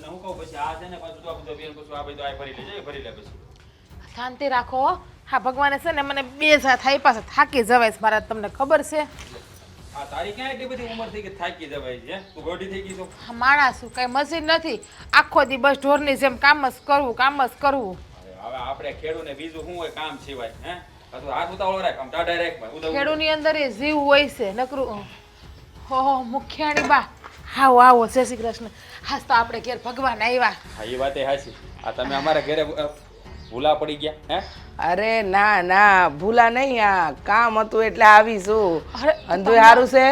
હું કહું પછી આ છે ને પાછું તો આ બધું બેન પછી આ બધું આ ભરી લેજે ભરી લે પછી શાંતિ રાખો હો. હા ભગવાને છે ને મને બે સાથ આપ્યા છે, થાકી જવાય છે મારા, તમને ખબર છે? આ તારી ક્યાં એટલી બધી ઉંમર થઈ ગઈ થાકી જવાય છે તું ગોડી થઈ ગઈ તો હા, માણસ શું કઈ મશીન નથી, આખો દી બસ ઢોરની જેમ કામ જ કરવું કામ જ કરવું. હવે આપણે ખેડૂને બીજું શું હોય કામ સિવાય હે પાછું હાથ ઉતાવળો રાખ આમ ટાઢા રાખ ભાઈ ઉતાવળ ખેડૂની અંદર એ જીવ હોય છે નકરું. હો મુખિયાણી બા, આવો આવો, જય શ્રી કૃષ્ણ. હાસ તો આપણે ઘેર ભગવાન આવ્યા. હા એ વાતે હાચી. આ તમે અમારા ઘરે ભૂલા પડી ગયા હે? અરે ના ના ભૂલા નહીં, આ કામ હતું એટલે આવીશું. અરે અંધુય સારું છે?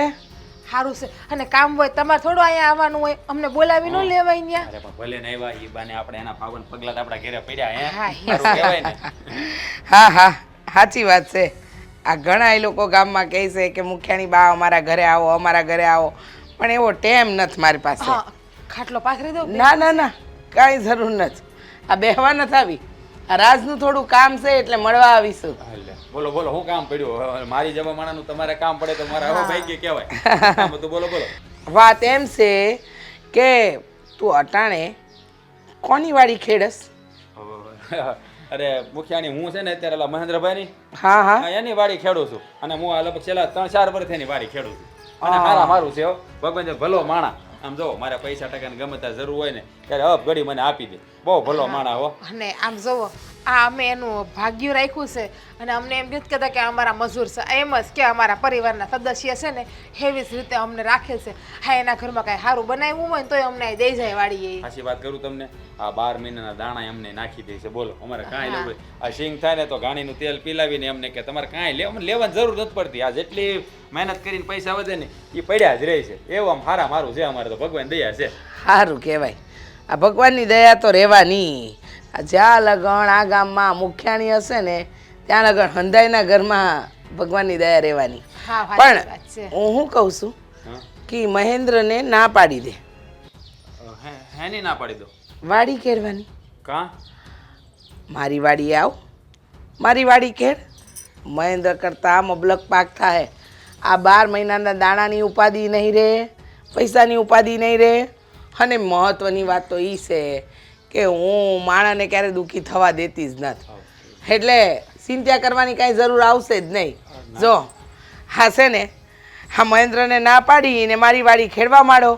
સારું છે. અને કામ હોય તમારે થોડું અહીંયા આવવાનું હોય, અમને બોલાવી ન લેવાય ત્યાં. અરે પણ ભલે ને આવ્યા એ બાને આપણે એના પાવન પગલા તો આપણા ઘરે પડ્યા હે હા, સારું કહેવાય ને. હા હા સાચી વાત છે. આ ઘણા એ લોકો ગામમાં કહે છે કે મુખિયાણી બા અમારા ઘરે આવો અમારા ઘરે આવો, પણ એવો ટેમ નથી મારી પાસે. હા, ખાટલો પાથરી દો. ના ના ના કાંઈ જરૂર નથી, આ બેહવા નથી આવી, આ રાજનું થોડું કામ છે એટલે મળવા આવીશું. હાલે. બોલો બોલો શું કામ પડ્યું? હવે મારી જેવા માણાનું તમારે કામ પડે તો મારા હવે ભાઈ કહેવાય કામ બધું બોલો બોલો. વાત એમ છે કે તું અટાણે કોની વાડી ખેડસ? અરે મુખિયાની હું છે ને અત્યારે ઓલા મહેન્દ્રભાઈની હા હા એની વાડી ખેડું છું અને હું આ લગભગ છેલ્લા 3-4 વર્ષથી એની વાડી ખેડું છું અને મારા મારું છે હો. ભગવાન ભલો માણા આમ જો મારે પૈસા ટકાની ગમે ત્યાં જરૂર હોય ને ત્યારે અપ ઘડી મને આપી દે, બહુ ભલો માણા હો. અને આમ જોવો આ અમે એનું ભાગ્ય રાખ્યું છે અને અમને એમ નથી કહેતા કે અમારા મજૂર છે, એમ જ કે અમારા પરિવારના સદસ્ય છે ને એવી જ રીતે અમને રાખે છે. હા, એના ઘરમાં કાંઈ સારું બનાવ્યું હોય ને તોય અમને અહીં દઈ જાય વાડીએ. સાચી વાત કરું તમને, આ 12 મહિનાના દાણા અમને નાખી દે છે. બોલો અમારે કાંઈ લેવું હોય આ સિંગ થાય ને તો ઘાણીનું તેલ પીલાવીને અમને કે તમારે કાંઈ લેવાની જરૂર નથી પડતી. આ જેટલી મહેનત કરીને પૈસા વધે ને એ પડ્યા જ રહે છે. એવું આમ હારા મારું છે અમારે તો, ભગવાન દયા છે. સારું કહેવાય, આ ભગવાનની દયા તો રહેવાની. જ્યાં લગણ આ ગામમાં મુખિયાણી હશે ને ત્યાં લગણ હંધાઈના ઘરમાં ભગવાનની દયા રહેવાની. હા, સાચી વાત છે. પણ હું શું કહું છું હા કે મહેન્દ્રને ના પાડી દે હેની ના પાડી દો. વાડી ખેડવાની. કાં મારી વાડી આવ, મારી વાડી ખેડ, મહેન્દ્ર કરતા મબલક પાક થાય. આ 12 મહિનાના દાણાની ઉપાધિ નહીં રહે, પૈસાની ઉપાધિ નહીં રહે. અને મહત્ત્વની વાત તો એ છે કે હું માણાને ક્યારે દુઃખી થવા દેતી જ નથી, એટલે ચિંતા કરવાની કાંઈ જરૂર આવશે જ નહીં. જો હા છે ને હા મહેન્દ્રને ના પાડીને મારી વાડી ખેડવા માંડો.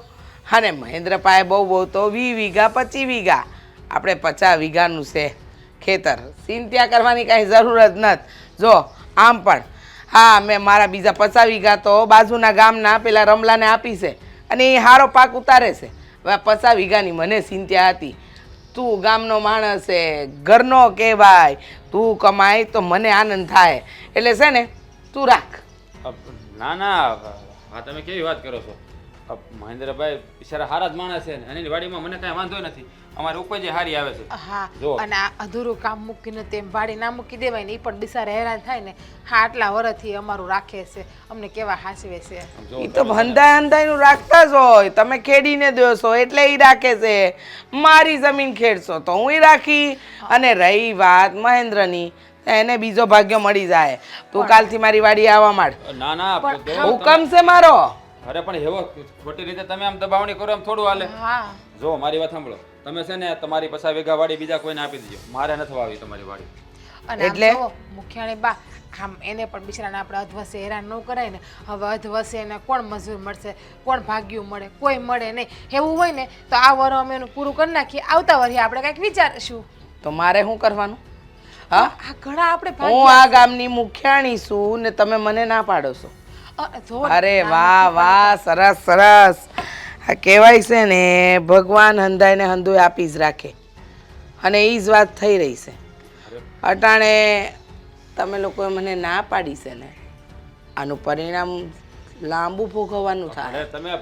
અને મહેન્દ્ર પાસે બહુ તો 20 વીઘા 25 વીઘા, આપણે 50 વીઘાનું છે ખેતર, ચિંતા કરવાની કાંઈ જરૂર જ નથી. જો આમ પણ હા મેં મારા બીજા 50 વીઘા તો બાજુના ગામના પેલા રમલાને આપી છે અને એ સારો પાક ઉતારે છે. હવે 50 વીઘાની મને ચિંતા હતી. તું ગામનો માણસ છે, ઘરનો કહેવાય, તું કમાય તો મને આનંદ થાય, એટલે છે ને તું રાખ. ના ના હા તમે કેવી વાત કરો છો? મહેન્દ્રભાઈ બિચારા હારા જ માણસ છે ને એની વાડીમાં મને કાંઈ વાંધો નથી, અમારી ઉપજ હારી આવે છે. હા, જો. અને આ અધૂરું કામ મૂકીને તેમ વાડી ના મૂકી દેવાય ને, એ પણ બિચારા હેરાન થાય ને. હા, આટલા વર્ષથી અમારું રાખે છે, અમને કેવા હાચવે છે. જો એ તો હંધાઈનું રાખતા જ હોય, તમે ખેડીને દો છો એટલે એ રાખે છે. મારી જમીન ખેડશો તો હું રાખી. અને રહી વાત મહેન્દ્રની, એને બીજો ભાગ્ય મળી જાય. તું કાલથી મારી વાડી આવવા માંડ, ના ના હુકમ છે મારો. અરે પણ એવો ખોટી રીતે તમે આમ દબાવણી કરો એમ થોડું હાલે. હા, જો મારી વાત સાંભળો, તમે છે ને તમારી 50 વીઘા વાડી બીજા કોઈને આપી દેજો, મારે નથી વાવી તમારી વાડી. અને આમ એટલે? જુઓ, મુખિયાણી બા આમ એને પણ બિચારાને આપણે અધવસે હેરાન ન કરાય ને. હવે અધવસે એને કોણ મજૂર મળશે, કોણ ભાગ્યું મળે, કોઈ મળે નહીં. એવું હોય ને તો આ વર અમે એનું પૂરું કરી નાખીએ, આવતા વર્ષે આપણે કંઈક વિચારશું. તો મારે શું કરવાનું? હા, આ ઘણા આપણે હું આ ગામની મુખિયાણી છું ને તમે મને ના પાડો છો. અરે વાહ વાહ, સરસ સરસ. આ કહેવાય છે ને ભગવાન હંધાઈને હંધુય આપી જ રાખે, અને એ જ વાત થઈ રહી છે. અટાણે તમે લોકોએ મને ના પાડી છે ને, આનું પરિણામ લાંબુ ભોગવવાનું થાય. અરે તમે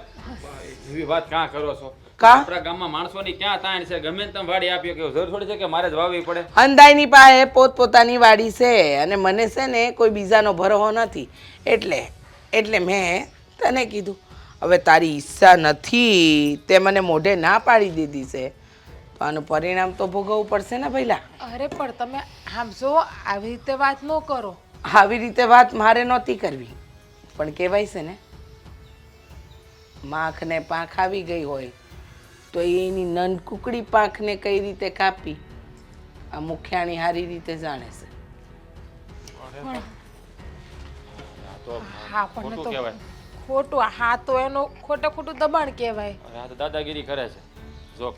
એવી વાત ક્યાં કરો છો? કા આપણા ગામમાં માણસોની ક્યાં તાણ છે? ગમે તમે વાડી આપ્યો કે જરૂર થોડી છે કે મારે જ વાવવી પડે? હંધાઈની પાસે પોતપોતાની વાડી છે અને મને છે ને કોઈ બીજાનો ભરોસો નથી, એટલે મેં તને કીધું. હવે તારી ઈચ્છા નથી તે મને મોઢે ના પાડી દીધી છે, તો આનું પરિણામ તો ભોગવવું પડશે ને પહેલા. અરે પણ તમે આમ જો આવી રીતે વાત ન કરો. આવી રીતે વાત મારે નહોતી કરવી, પણ કહેવાય છે ને માખને પાંખ આવી ગઈ હોય તો એની નન કુકડી પાંખને કઈ રીતે કાપી આ મુખિયાણી સારી રીતે જાણે છે. આ તો હા પણ ખોટું તો કહેવાય. ખોટું, હા તો એનું ખોટું દબાણ કહેવાય. અરે આ તો દાદાગીરી કરે છે જો.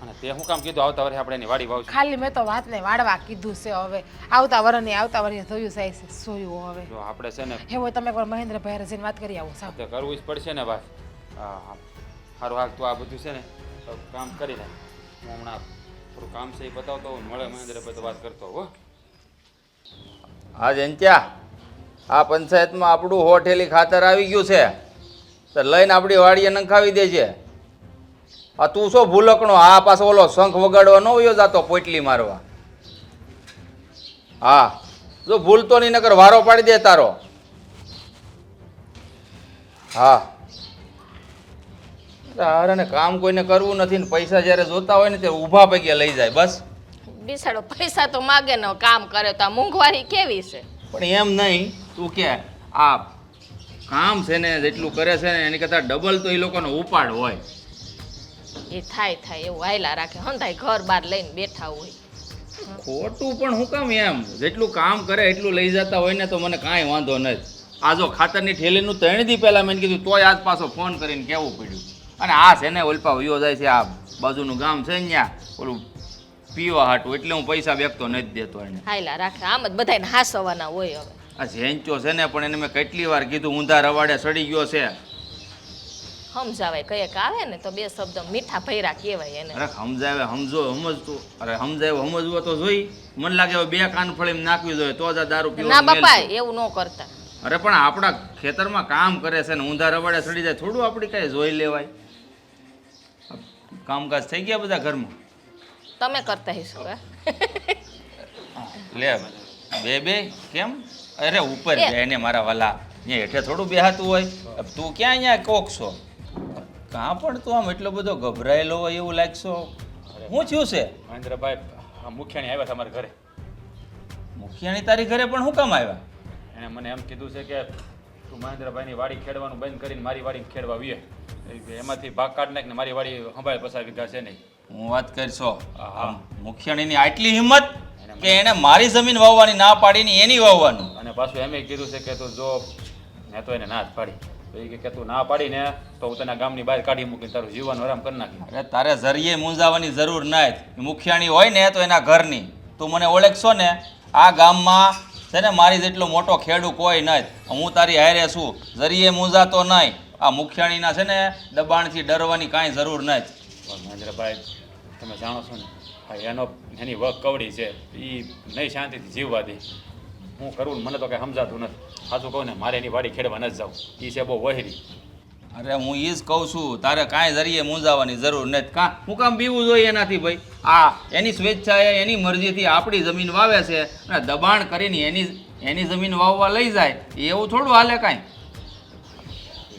અને તે હું કામ કીધું આવતા વર્ષે આપણે એની વાડી વાવશું. ખાલી મેં તો વાતને વાળવા કીધું છે. હવે આવતા વર્ષે થયું જાય છે સોયું. હવે જો આપણે છે ને એવું તમે એકવાર મહેન્દ્રભાઈ હારે જઈને વાત કરી આવો સાહેબ. તે કરવું જ પડશે ને વાત. હા સારું હાલ તું આ બધું છે ને તો કામ કરી લે. હું હમણાં થોડું કામ છે એ બતાવતો હોઉં મળે મહેન્દ્રભાઈ તો વાત કરતો હો. હા જયંત્યા, આ પંચાયતમાં આપણું હોઠેલી ખાતર આવી ગયું છે તો લઈને આપણી વાડીએ નંખાવી દેજે. આ તું શું ભૂલકણો આ પાછો ઓલો શંખ વગાડવા ન વયો જાતો પોટલી મારવા. હા જો ભૂલતો નહીં નકર વારો પાડી દે તારો. હા તારે કામ કોઈને કરવું નથી ને પૈસા જ્યારે જોતા હોય ને તે ઊભા પગે લઈ જાય બસ. બિસાડો પૈસા તો માગે ને કામ કરે તો આ મોંઘવારી કેવી છે. પણ એમ નહીં તું કે આ કામ છે ને જેટલું કરે છે ને એની કરતાં ડબલ તો એ લોકોનો ઉપાડ હોય. એ થાય એવું હાયલા રાખે હંધાય ઘર બાર લઈને બેઠા હોય. ખોટું પણ હું કામ એમ જેટલું કામ કરે એટલું લઈ જતા હોય ને તો મને કાંઈ વાંધો નથી. આ જો ખાતરની ઠેલીનું 3 દી પહેલાં મેં કીધું તોય આજ પાછો ફોન કરીને કહેવું પડ્યું. અને આ છે ને ઓલપા વયો જાય છે આ બાજુનું ગામ છે ને ત્યાં ઓલું પીવા હાટું એટલે હું પૈસા વ્યક્તો નથી દેતો એને. હાયલા રાખે આમ જ બધાને હાસવાના હોય. હવે આ ઝેંચો છે ને પણ એને મેં કેટલી વાર કીધું ઊંધા રવાડે સડી ગયો છે. સમજાવાય કયેક આવે ને તો બે શબ્દ મીઠા ભૈરા કહેવાય એને. અરે સમજાવે સમજતું અરે સમજાવે સમજવો તો જોઈ. મને લાગે હવે 2 કાન ફળીને નાખવી જોઈએ તો જ આ દારૂ ના પીવાનું બાપા મેલ છે. એવું ન કરતા. અરે પણ આપણા ખેતરમાં કામ કરે છે ને ઊંધા રવાડે સડી જાય થોડું આપણી કાંઈ જોઈ લેવાય. કામકાજ થઈ ગયા બધા ઘરમાં તમે કરતા હશો હે? લે બે કેમ અરે ઉપર બે ને મારા વાલા અહીંયા હેઠે થોડું બેહાતું હોય. તું ક્યાં અહીંયા કોક છો કાં પણ તું આમ એટલો બધો ગભરાયેલો હોય એવું લાગશો. શું થયું છે? મહેન્દ્રભાઈ આ મુખિયાણી આવ્યા તમારા ઘરે. મુખિયાણી તારી ઘરે પણ શું કામ આવ્યા? એણે મને એમ કીધું છે કે તું મહેન્દ્રભાઈની વાડી ખેડવાનું બંધ કરીને મારી વાડી ખેડવા વીએ. એમાંથી ભાગ કાઢ નાખ ને મારી વાડી સંભાળે 50 વીઘા છે નહીં. હું વાત કરશો હા. મુખિયાણીની આટલી હિંમત કે એને મારી જમીન વાવવાની ના પાડીને એની વાવવાનું. અને પાછું એમ કીધું છે કે તું જો મેં તો એને ના જ પાડી. તો એ કે તું ના પાડીને તો હું તને ગામની બહાર કાઢી મૂકીને તારું જીવન આરામ કરી નાખી. અરે તારે જરીએ મૂંઝાવાની જરૂર નથી. મુખિયાણી હોય ને તો એના ઘરની તું મને ઓળખશો ને આ ગામમાં છે ને મારી જેટલો મોટો ખેડૂત કોઈ નથી. હું તારી હારે છું જરીએ મૂંઝાતો નહીં. આ મુખિયાણીના છે ને દબાણથી ડરવાની કાંઈ જરૂર નથી. પણ મહેન્દ્રભાઈ તમે જાણો છો ને હા એની વક કવડી છે એ નહીં શાંતિથી જીવવા દે. હું કરું ને મને તો કાંઈ સમજાતું નથી. સાચું કહું ને મારે એની વાડી ખેડવા નથી જાઉં. એ છે બહુ વહેરી. અરે હું એ જ કહું છું તારે કાંઈ જરીએ મૂંઝાવાની જરૂર નથી. કાં હું કામ બીવું જોઈએ એનાથી ભાઈ. આ એની સ્વેચ્છાએ એની મરજીથી આપણી જમીન વાવે છે અને દબાણ કરીને એની જમીન વાવવા લઈ જાય એવું થોડું હાલે કાંઈ.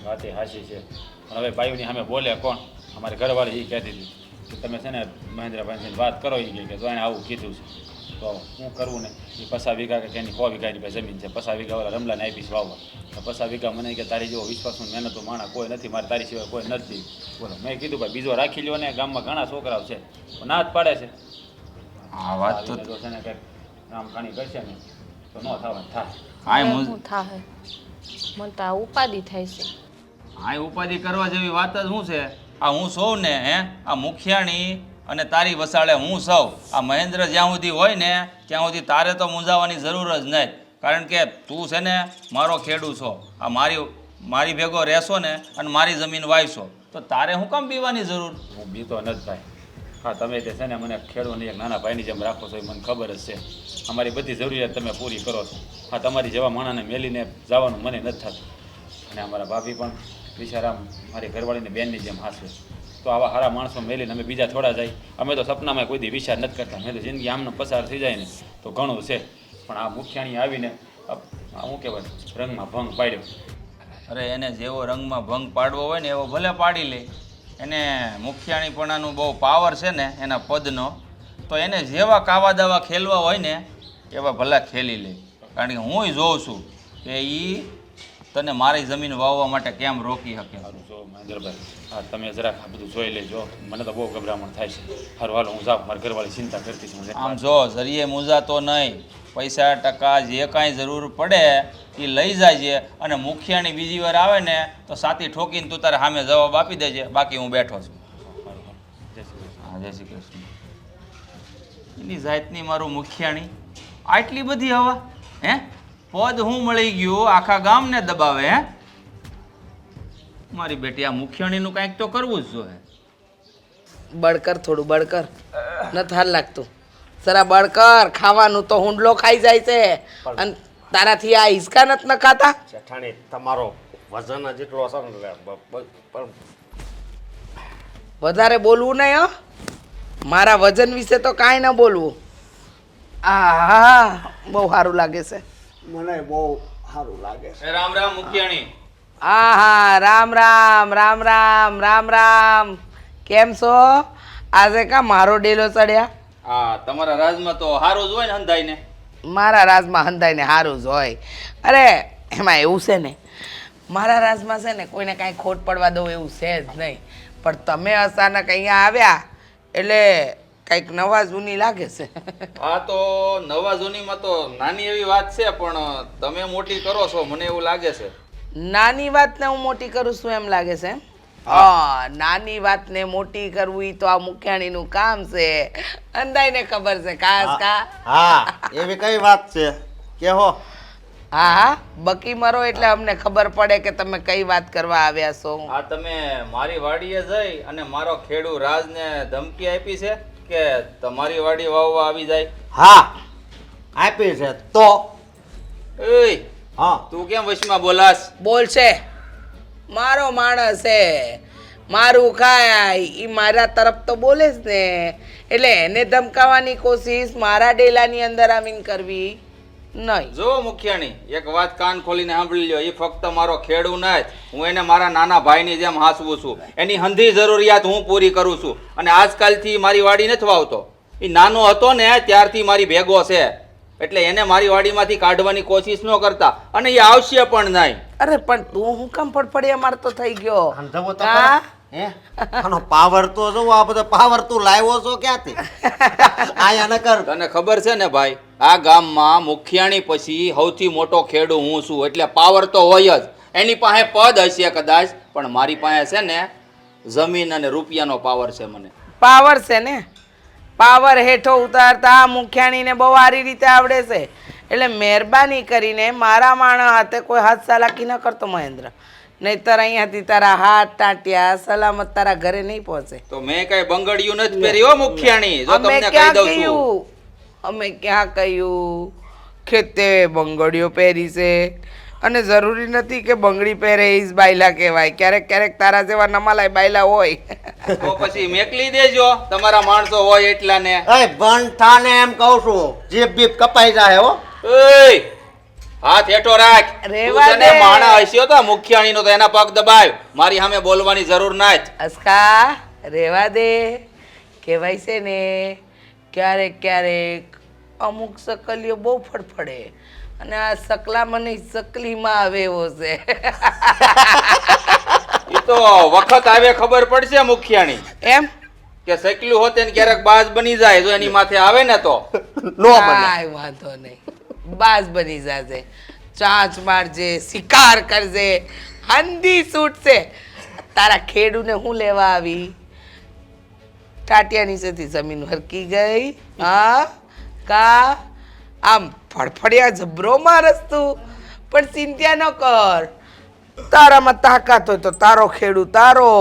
વાત એ હાચી છે પણ હવે ભાઈઓની સામે બોલે કોણ? અમારી ઘરવાળી એ કહેતી હતી કે તમે છે ને મહેન્દ્રભાઈને વાત કરો એ કે તો એને આવું કીધું છે તો હું કરવું ને એ 50 વીઘા કે એની 100 વીઘાની પાસે જમીન છે. 50 વીઘા વાળા રમલાને આપીશ વાવવા. 50 વીઘા મને કે તારી જેવો વિશ્વાસનું મહેનતું માણા કોઈ નથી. મારે તારી સિવાય કોઈ નથી. બોલો મેં કીધું ભાઈ બીજો રાખી લ્યો ને ગામમાં ઘણા છોકરાઓ છે ના જ પાડે છે. આ વાત તો છે ને કંઈક નામ ખાણી કરશે ને તો ન થવાનું થાય. કાંઈ શું થાય મને તો આ ઉપાધિ થાય છે. આ ઉપાધિ કરવા જેવી વાત જ શું છે? આ હું સૌ ને હે આ મુખિયાણી અને તારી વસાડે હું સૌ આ મહેન્દ્ર જ્યાં સુધી હોય ને ત્યાં સુધી તારે તો મૂંઝાવાની જરૂર જ નહીં. કારણ કે તું છે ને મારો ખેડૂત છો. આ મારી ભેગો રહેશો ને અને મારી જમીન વાવશો તો તારે શું કામ પીવાની જરૂર? હું બીતો નથી ભાઈ. હા તમે તે છે ને મને ખેડૂતની એક નાના ભાઈની જેમ રાખો છો એ મને ખબર જ છે. અમારી બધી જરૂરિયાત તમે પૂરી કરો છો. હા તમારી જેવા માણસને મેલીને જવાનું મને નથી થતું. અને અમારા ભાભી પણ બિચારા મારી ઘરવાળીને બેનની જેમ હાંસવે. તો આવા સારા માણસો મેલીને અમે બીજા થોડા જાય. અમે તો સપનામાં કોઈ દી વિચાર નથી કરતા. મેં તો જિંદગી આમને પસાર થઈ જાય ને તો ઘણું છે. પણ આ મુખિયાણી આવીને શું કહેવાય રંગમાં ભંગ પાડ્યો. અરે એને જેવો રંગમાં ભંગ પાડવો હોય ને એવો ભલે પાડી લે. એને મુખિયાણીપણાનું બહુ પાવર છે ને એના પદનો. તો એને જેવા કાવા દાવા ખેલવા હોય ને એવા ભલા ખેલી લે. કારણ કે હું જોઉં છું કે એ તને મારી જમીન વાવવા માટે કેમ રોકી શકે. સારું જો મહેન્દ્રભાઈ હા તમે જરાક આ બધું જોઈ લેજો મને તો બહુ ગભરામણ થાય છે હારું હાલો હું જાઉં મારી ઘરવાળી ચિંતા કરતી છે હું આમ જો જરીએ મૂંઝાતો નહીં, પૈસા ટકા જે કાંઈ જરૂર પડે એ લઈ જાય અને મુખિયાની બીજી વાર આવે ને તો સાથી ઠોકીને તું તારે સામે જવાબ આપી દેજે, બાકી હું બેઠો છું. હારું, હારું. જય શ્રી કૃષ્ણ. હા, જય શ્રી કૃષ્ણ. એની જાતની મારું મુખિયાણી આટલી બધી હવા હે, પદ હું મળી ગયું આખા ગામને દબાવે હે. મારી બેટી આ મુખિયાણીનું કાંઈક તો કરવું જ જોઈએ. બળકર થોડું બળકર નથી હાલ લાગતું જરા બળકર ખાવાનું તો હુંડલો ખાઈ જાય છે અને તારાથી આ હિસકા નથી ન ખાતા જેઠાણી તમારો વજન જેટલો હશે ને પણ વધારે બોલવું નહીં હો મારા વજન વિશે તો કાંઈ ન બોલવું આ બહુ સારું લાગે છે મને બહુ સારું લાગે છે. રામ રામ મુખિયાણી. હા રામ રામ રામ રામ રામ રામ કેમ છો આજે કા મારો ડેલો ચડ્યા હા, તમારા રાજમાં તો હારું જ હોય ને હંધાઈને. મારા રાજમાં હંધાઈને સારું જ હોય અરે એમાં એવું છે ને મારા રાજમાં છે ને કોઈને કાંઈ ખોટ પડવા દઉં એવું છે જ નહીં પણ તમે અચાનક અહીંયા આવ્યા એટલે કંઈક નવા જૂની લાગે છે હા તો નવા જૂનીમાં તો નાની એવી વાત છે પણ તમે મોટી કરો છો મને એવું લાગે છે. નાની વાતને હું મોટી કરું છું એમ લાગે છે હા નાની વાતને મોટી કરવું ઈ તો આ મુખિયાણીનું કામ છે અંદાઈને ખબર છે ખાસ કા હા એવી કઈ વાત છે કેહો. હા હા બકી મરો એટલે અમને ખબર પડે કે તમે કઈ વાત કરવા આવ્યા છો આ તમે મારી વાડીએ જઈ અને મારો ખેડૂ રાજને ધમકી આપી છે કે તમારી વાડી વાવવા આવી જાય. હા આપી છે તો એય હા તું કેમ વશમાં બોલાસ? બોલશે મારો માણસ છે મારું ખાય ઈ મારા તરફ તો બોલે જ ને એટલે એને ધમકાવવાની કોશિશ મારા ડેલાની અંદર આવીને કરવી નહીં જો મુખિયાણી એક વાત કાન ખોલીને સાંભળી લ્યો, એ ફક્ત મારો ખેડૂ નહીં, હું એને મારા નાના ભાઈની જેમ હાંસવું છું. એની હંધી જરૂરિયાત હું પૂરી કરું છું અને આજકાલથી મારી વાડી નથી વાવતો. એ નાનો હતો ને ત્યારથી મારી ભેગો છે એટલે એને મારી વાડીમાંથી કાઢવાની કોશિશ ન કરતા અને એ આવશે પણ નહીં. અરે પણ તું હું કામ ફડફડિયા મારતો થઈ ગયો સમજાવો તો હા? ખરા. હે આનો પાવર તો જો આ બધો પાવર તું લાવ્યો છો ક્યાંથી આયા ન કર. તને ખબર છે ને ભાઈ, આ ગામમાં મુખિયાણી પછી સૌથી મોટો ખેડૂ હું છું એટલે પાવર તો હોય જ. એની પાસે પદ હશે કદાચ પણ મારી પાસે છે ને જમીન અને રૂપિયાનો પાવર છે. મને પાવર છે ને પાવર હેઠો ઉતારતા આ મુખિયાણીને બહુ સારી રીતે આવડે છે એટલે મહેરબાની કરીને મારા માણસ હાથે કોઈ હાથ ચાલાકી ન કરતો મહેન્દ્ર નહીતર અહીંયાથી તારા હાથ ટાંટ્યા સલામત તારા ઘરે નહીં પહોંચે તો મેં કઈ બંગડિયું નથી પહેરી હો મુખિયાણી, જો અમે તમને કહી ક્યાં દઉં છું. કહ્યું અમે ક્યાં કહ્યું કે તે બંગડીઓ પહેરી છે અને જરૂરી નથી કે બંગડી પહેરે એ જ બાયલા કહેવાય ક્યારેક ક્યારેક તારા જેવા નમાલાય બાયલા હોય તો પછી મેકલી દેજો તમારા માણસો હોય એટલા ને. એ બંઠાને એમ કહું છું જીભ બીપ કપાઈ જાય હો. એય, હાથ હેઠો રાખ. રેવા તું તને દે. માણા હસ્યો તો મુખિયાણીનો તો એના પગ દબાવ. મારી સામે બોલવાની જરૂર ના જ. અસ્કા રેવા દે કહેવાય છે ને ક્યારેક ક્યારેક અમુક સકલીઓ બહુ ફડફડે અને આ સકલા મને સકલીમાં આવે એવો છે એ તો વખત આવે ખબર પડશે મુખિયાણી એમ કે સકલું હોતે ને ક્યારેક બાજ બની જાય જો એની માથે આવે ને તો. નો બને. કાંઈ વાંધો નહીં બાજ બની જાજે ચાંચ મારજે શિકાર કરજે હંધી છૂટશે તારા ખેડૂને હું લેવા આવી ટાટિયા નીચેથી જમીન હરકી ગઈ હા કા આમ ફડફડિયા જબરો મારસ તું પણ ચિંતા ન કર તારામાં તાકાત હોય તો તારો ખેડૂ તારો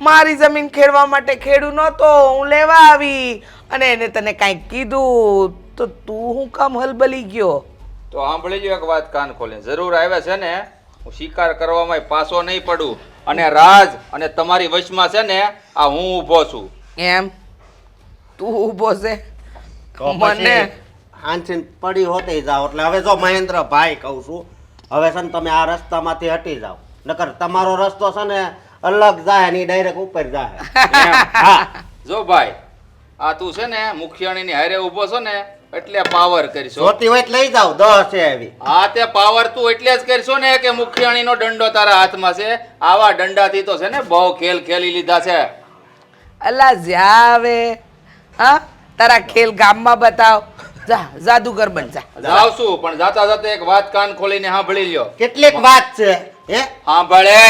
મારી જમીન ખેડવા માટે ખેડૂ નહોતો હું લેવા આવી અને એને તને કાંઈક કીધું તો તું હું કામ હલબલી ગયો તો સાંભળી લ્યો એક વાત કાન ખોલે, જરૂર આવે છે ને હું શિકાર કરવામાં પાછો નહીં પડું અને રાજ અને તમારી વશમાં છે ને આ હું ઊભો છું. એમ તું ઊભો છે તો મને પછી હાંચીને પડી હોતે જાઓ એટલે હવે જો મહેન્દ્ર ભાઈ કહું છું હવે છે ને તમે આ રસ્તામાંથી હટી જાઓ નકર તમારો રસ્તો છે ને અલગ જાય ને ડાયરેક્ટ ઉપર જાય. એમ? હા જો ભાઈ, આ તું છે ને મુખિયાણીની હારે ઊભો છો ને એટલે પાવર કરશો. જોતી હોય તો લઈ જાવ 10 છે એવી. હા તે પાવર તું એટલે જ કરશો ને કે મુખિયાણીનો દંડો તારા હાથમાં છે. આવા દંડાથી તો છે ને બહુ ખેલ ખેલી લીધા છે. અલા જા હવે હા તારા ખેલ ગામમાં બતાવ જા જાદુગર બન જા જાવ છું પણ જાતા જાતા એક વાત કાન ખોલીને સાંભળી લ્યો. કેટલીક વાત છે હે. સાંભળે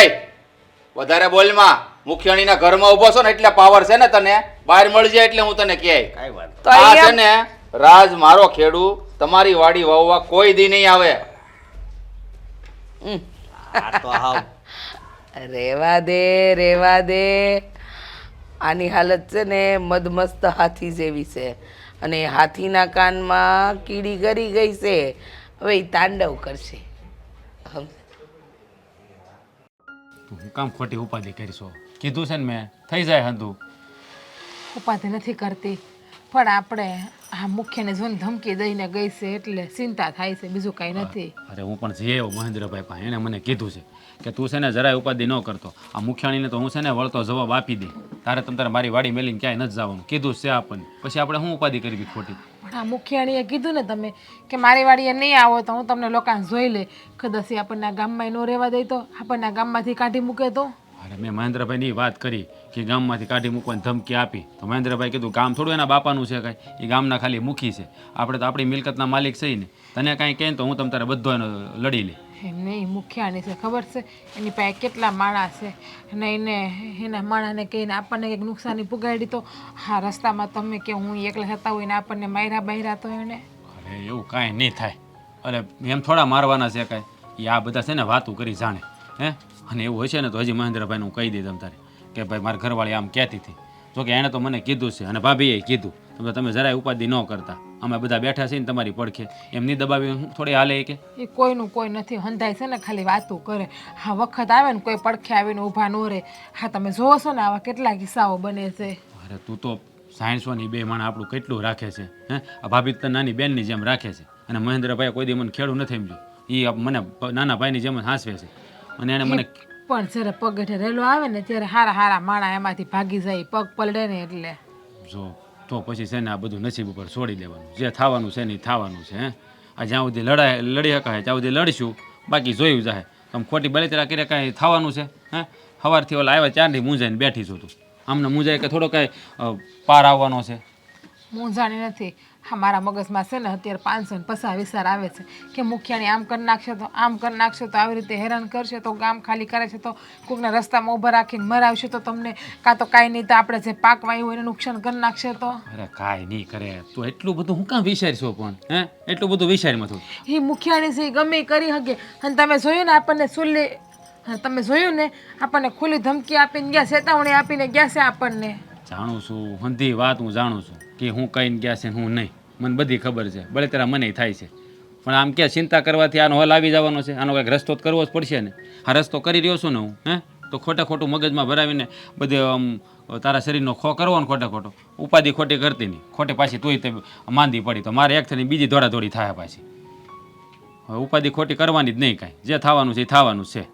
વધારે બોલમાં. મુખિયાણીના ઘરમાં ઊભો છો ને એટલે પાવર છે ને તને. બહાર મળી જાય એટલે હું તને કહે. કાઈ વાત તો આ છે અહીંયા ને રાજ મારો ખેડૂ તમારી વાડી વાવવા કોઈ દી નહીં આવે. આ તો હાવ રેવા દે આની હાલત છે ને મદમસ્ત હાથી જેવી છે અને એ હાથીના કાનમાં કીડી ગરી ગઈ છે હવે ઈ તાંડવ કરશે તું હું કામ ખોટી ઉપાધિ કરીશો? કીધું છે ને મેં, થઈ જાય હંધું. ઉપાધિ નથી કરતી પણ આપણે આ મુખ્યને જોઈને ધમકી દઈને ગઈ છે એટલે ચિંતા થાય છે, બીજું કાંઈ નથી. અરે હું પણ જઈ આવ્યો મહેન્દ્રભાઈ પાસે, એણે મને કીધું છે કે તું છે ને જરાય ઉપાધિ ન કરતો. આ મુખ્યાણીને તો હું છે ને વળતો જવાબ આપી દે. તારે તારે મારી વાડી મેલીને ક્યાંય નથી જવાનું કીધું છે આપણને. પછી આપણે શું ઉપાધિ કરવી ખોટી? પણ આ મુખિયાણીએ કીધું ને તમે કે મારી વાડીએ નહીં આવો તો હું તમને લોકોને જોઈ લે, કદાચ એ આપણને આ ગામમાં ન રહેવા દે તો, આપણને આ ગામમાંથી કાઢી મૂકે તો. અરે મેં મહેન્દ્રભાઈની વાત કરી કે ગામમાંથી કાઢી મૂકવાની ધમકી આપી તો મહેન્દ્રભાઈ કીધું ગામ થોડું એના બાપાનું છે કાંઈ, એ ગામના ખાલી મુખી છે. આપણે તો આપણી મિલકતના માલિક છીએ ને. તને કાંઈ કહે તો હું તમ તારે બધો એનો લડી લે. એમ નહીં, મુખિયાણી છે ખબર છે, એની પાસે કેટલા માણસ છે અને એના માણસને કહીને આપણને કંઈક નુકસાની પુગાડી તો હા રસ્તામાં તમે કે હું એકલા થતા હોય ને આપણને માર્યા બાયરા તો એને. અરે એવું કાંઈ નહીં થાય. અરે એમ થોડા મારવાના છે કાંઈ, એ આ બધા છે ને વાતું કરી જાણે હે. અને એવું હોય છે ને તો હજી મહેન્દ્રભાઈને હું કહી દઈ તમ તારે કે ભાઈ મારી ઘરવાળી આમ કહેતી હતી. જોકે એણે તો મને કીધું છે અને ભાભીએ કીધું. તમે જરાય ઉપાધિ ન કરતા, અમે બધા બેઠા છીએ ને તમારી પડખે, એમની દબાવી થોડી હાલે કે એ કોઈનું કોઈ નથી હંધાય છે ને, ખાલી વાતું કરે. હા વખત આવે ને કોઈ પડખે આવીને ઊભા ન રહે. હા તમે જોવો છો ને આવા કેટલા કિસ્સાઓ બને છે. અરે તું તો સાયન્સવાની બે માણસ આપણું કેટલું રાખે છે હે. આ ભાભી તો નાની બેનની જેમ રાખે છે અને મહેન્દ્રભાઈ કોઈ દી મને ખેડું નથી સમજ્યું. એ મને નાના ભાઈની જેમ જ હાંસવે છે અને એને મને પણ જ્યારે પગ હેઠે રેલો આવે ને ત્યારે હારા માણા એમાંથી ભાગી જાય, પગ પલડે ને એટલે. જો તો પછી છે ને આ બધું નસીબ ઉપર છોડી દેવાનું. જે થવાનું છે ને એ થવાનું છે હે. આ જ્યાં સુધી લડી શકાય ત્યાં સુધી લડીશું, બાકી જોયું જાય. તમે ખોટી બળતરા કરે કાંઈ થવાનું છે હે. સવારથી ઓલા આવ્યા ચારથી મૂંઝાઈને બેઠી છું તું. આમને મૂંઝાય કે થોડો કાંઈ પાર આવવાનો છે? મૂંઝાણી નથી. હા મારા મગજમાં છે ને અત્યારે 550 વિચાર આવે છે કે મુખિયાણી આમ કરી નાખશે તો આમ કરી નાખશે તો આવી રીતે હેરાન કરશે તો ગામ ખાલી કરે છે તો કોકના રસ્તામાં ઊભા રાખીને મરાવશે તો તમને કાં તો કાંઈ નહીં તો આપણે જે પાક વાવ્યું હોય એને નુકસાન કરી નાખશે તો. અરે કાંઈ નહીં કરે. તો એટલું બધું હું કાં વિચારશો પણ હે? એટલું બધું વિચારમાં થયું. એ મુખિયાણી છે એ ગમે એ કરી શકે. અને તમે જોયું ને આપણને સુલ્લી, હા તમે જોયું ને આપણને ખુલ્લી ધમકી આપીને ગયા, ચેતવણી આપીને ગયા છે આપણને. જાણું છું હંધી વાત, હું જાણું છું કે હું કહીને ગયા છે હું નહીં, મને બધી ખબર છે. બળતરા મને થાય છે પણ આમ કે ચિંતા કરવાથી આનો હલ આવી જવાનો છે? આનો કંઈક રસ્તો કરવો જ પડશે ને. આ રસ્તો કરી રહ્યો છું ને હું હે, તો ખોટું મગજમાં ભરાવીને બધે આમ તારા શરીરનો ખો કરવો ને ખોટો ઉપાધિ ખોટી કરતી નહીં. ખોટી પાછી તુંય તે માંદી પડી તો મારે એક થઈને બીજી દોડાદોડી થાય પાછી. હવે ઉપાધિ ખોટી કરવાની જ નહીં કાંઈ. જે થવાનું છે એ થવાનું છે.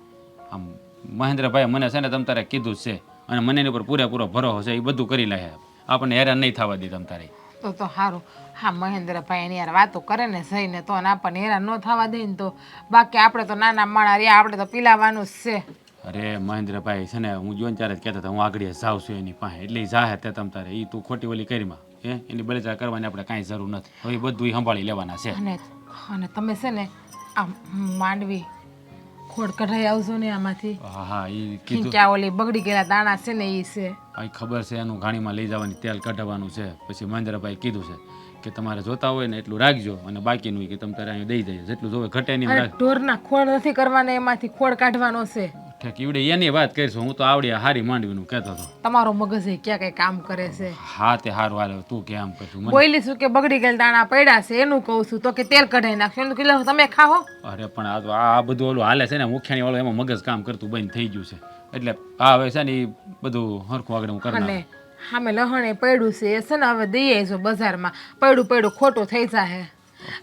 આમ મહેન્દ્રભાઈ મને છે ને તમ તારે કીધું જ છે અને મને એની પર પૂરેપૂરો ભરોસો છે. એ બધું કરી લે, આપણને હેરાન નહીં થવા દે તમ તારે. તો સારું. હા મહેન્દ્રભાઈ એની યાર વાતો કરે ને જઈને તો આપણને હેરાન ન થવા દે ને તો. બાકી આપણે તો નાના માણા રહ્યા, આપણે તો પીલાવાનું જ છે. અરે મહેન્દ્રભાઈ છે ને હું જોઈને ત્યારે જ કહેતા હતા હું આગળ જાઉં છું એની પાસે, એટલે જાહે તે તમ તારે. એ તું ખોટી ઓલી કરીમાં હે, એની બળતરા કરવાની આપણે કાંઈ જરૂર નથી. હવે એ બધું સંભાળી લેવાના છે. અને તમે છે ને આ માંડવી ખોડ કઢાઈ આવજો ને આમાંથી. હા એ કીધું ક્યાં ઓલી બગડી ગયેલા દાણા છે ને એ છે. ખબર છે એનું ગાડીમાં લઈ જવાની તેલ કઢાવવાનું છે. પછી મહેન્દ્રભાઈ કીધું છે કે તમારે જોતા હોય ને એટલું રાખજો અને બાકીનું કે તમે તારે અહીં દઈ જાય જેટલું જોવે ઘટે નહીં. ઢોરના ખોડ નથી કરવાના, એમાંથી ખોડ કાઢવાનો છે. ઠેક ઈવડે એની વાત કરીશું. હું તો આવડી હારી માંડવીનું કહેતો હતો. તમારો મગજ એ ક્યાં કઈ કામ કરે છે? હા તે હારું હાલે તું કે આમ કરશું. બોલી શું કે બગડી ગયેલા દાણા પડ્યા છે એનું કહું છું તો કે તેલ કઢાઈ નાખશું એનું કીધું તમે ખાઓ. અરે પણ આ બધું ઓલું હાલે છે ને મુખ્યાણી વાળું, એમાં મગજ કામ કરતું બંધ થઈ ગયું છે. એટલે આ હવે છે ને એ બધું હરખું આગળ હું કરનાર. અને સામે લહણે પડ્યું છે એ છે ને હવે દઈએ જો બજારમાં, પડ્યું ખોટું થઈ જાય.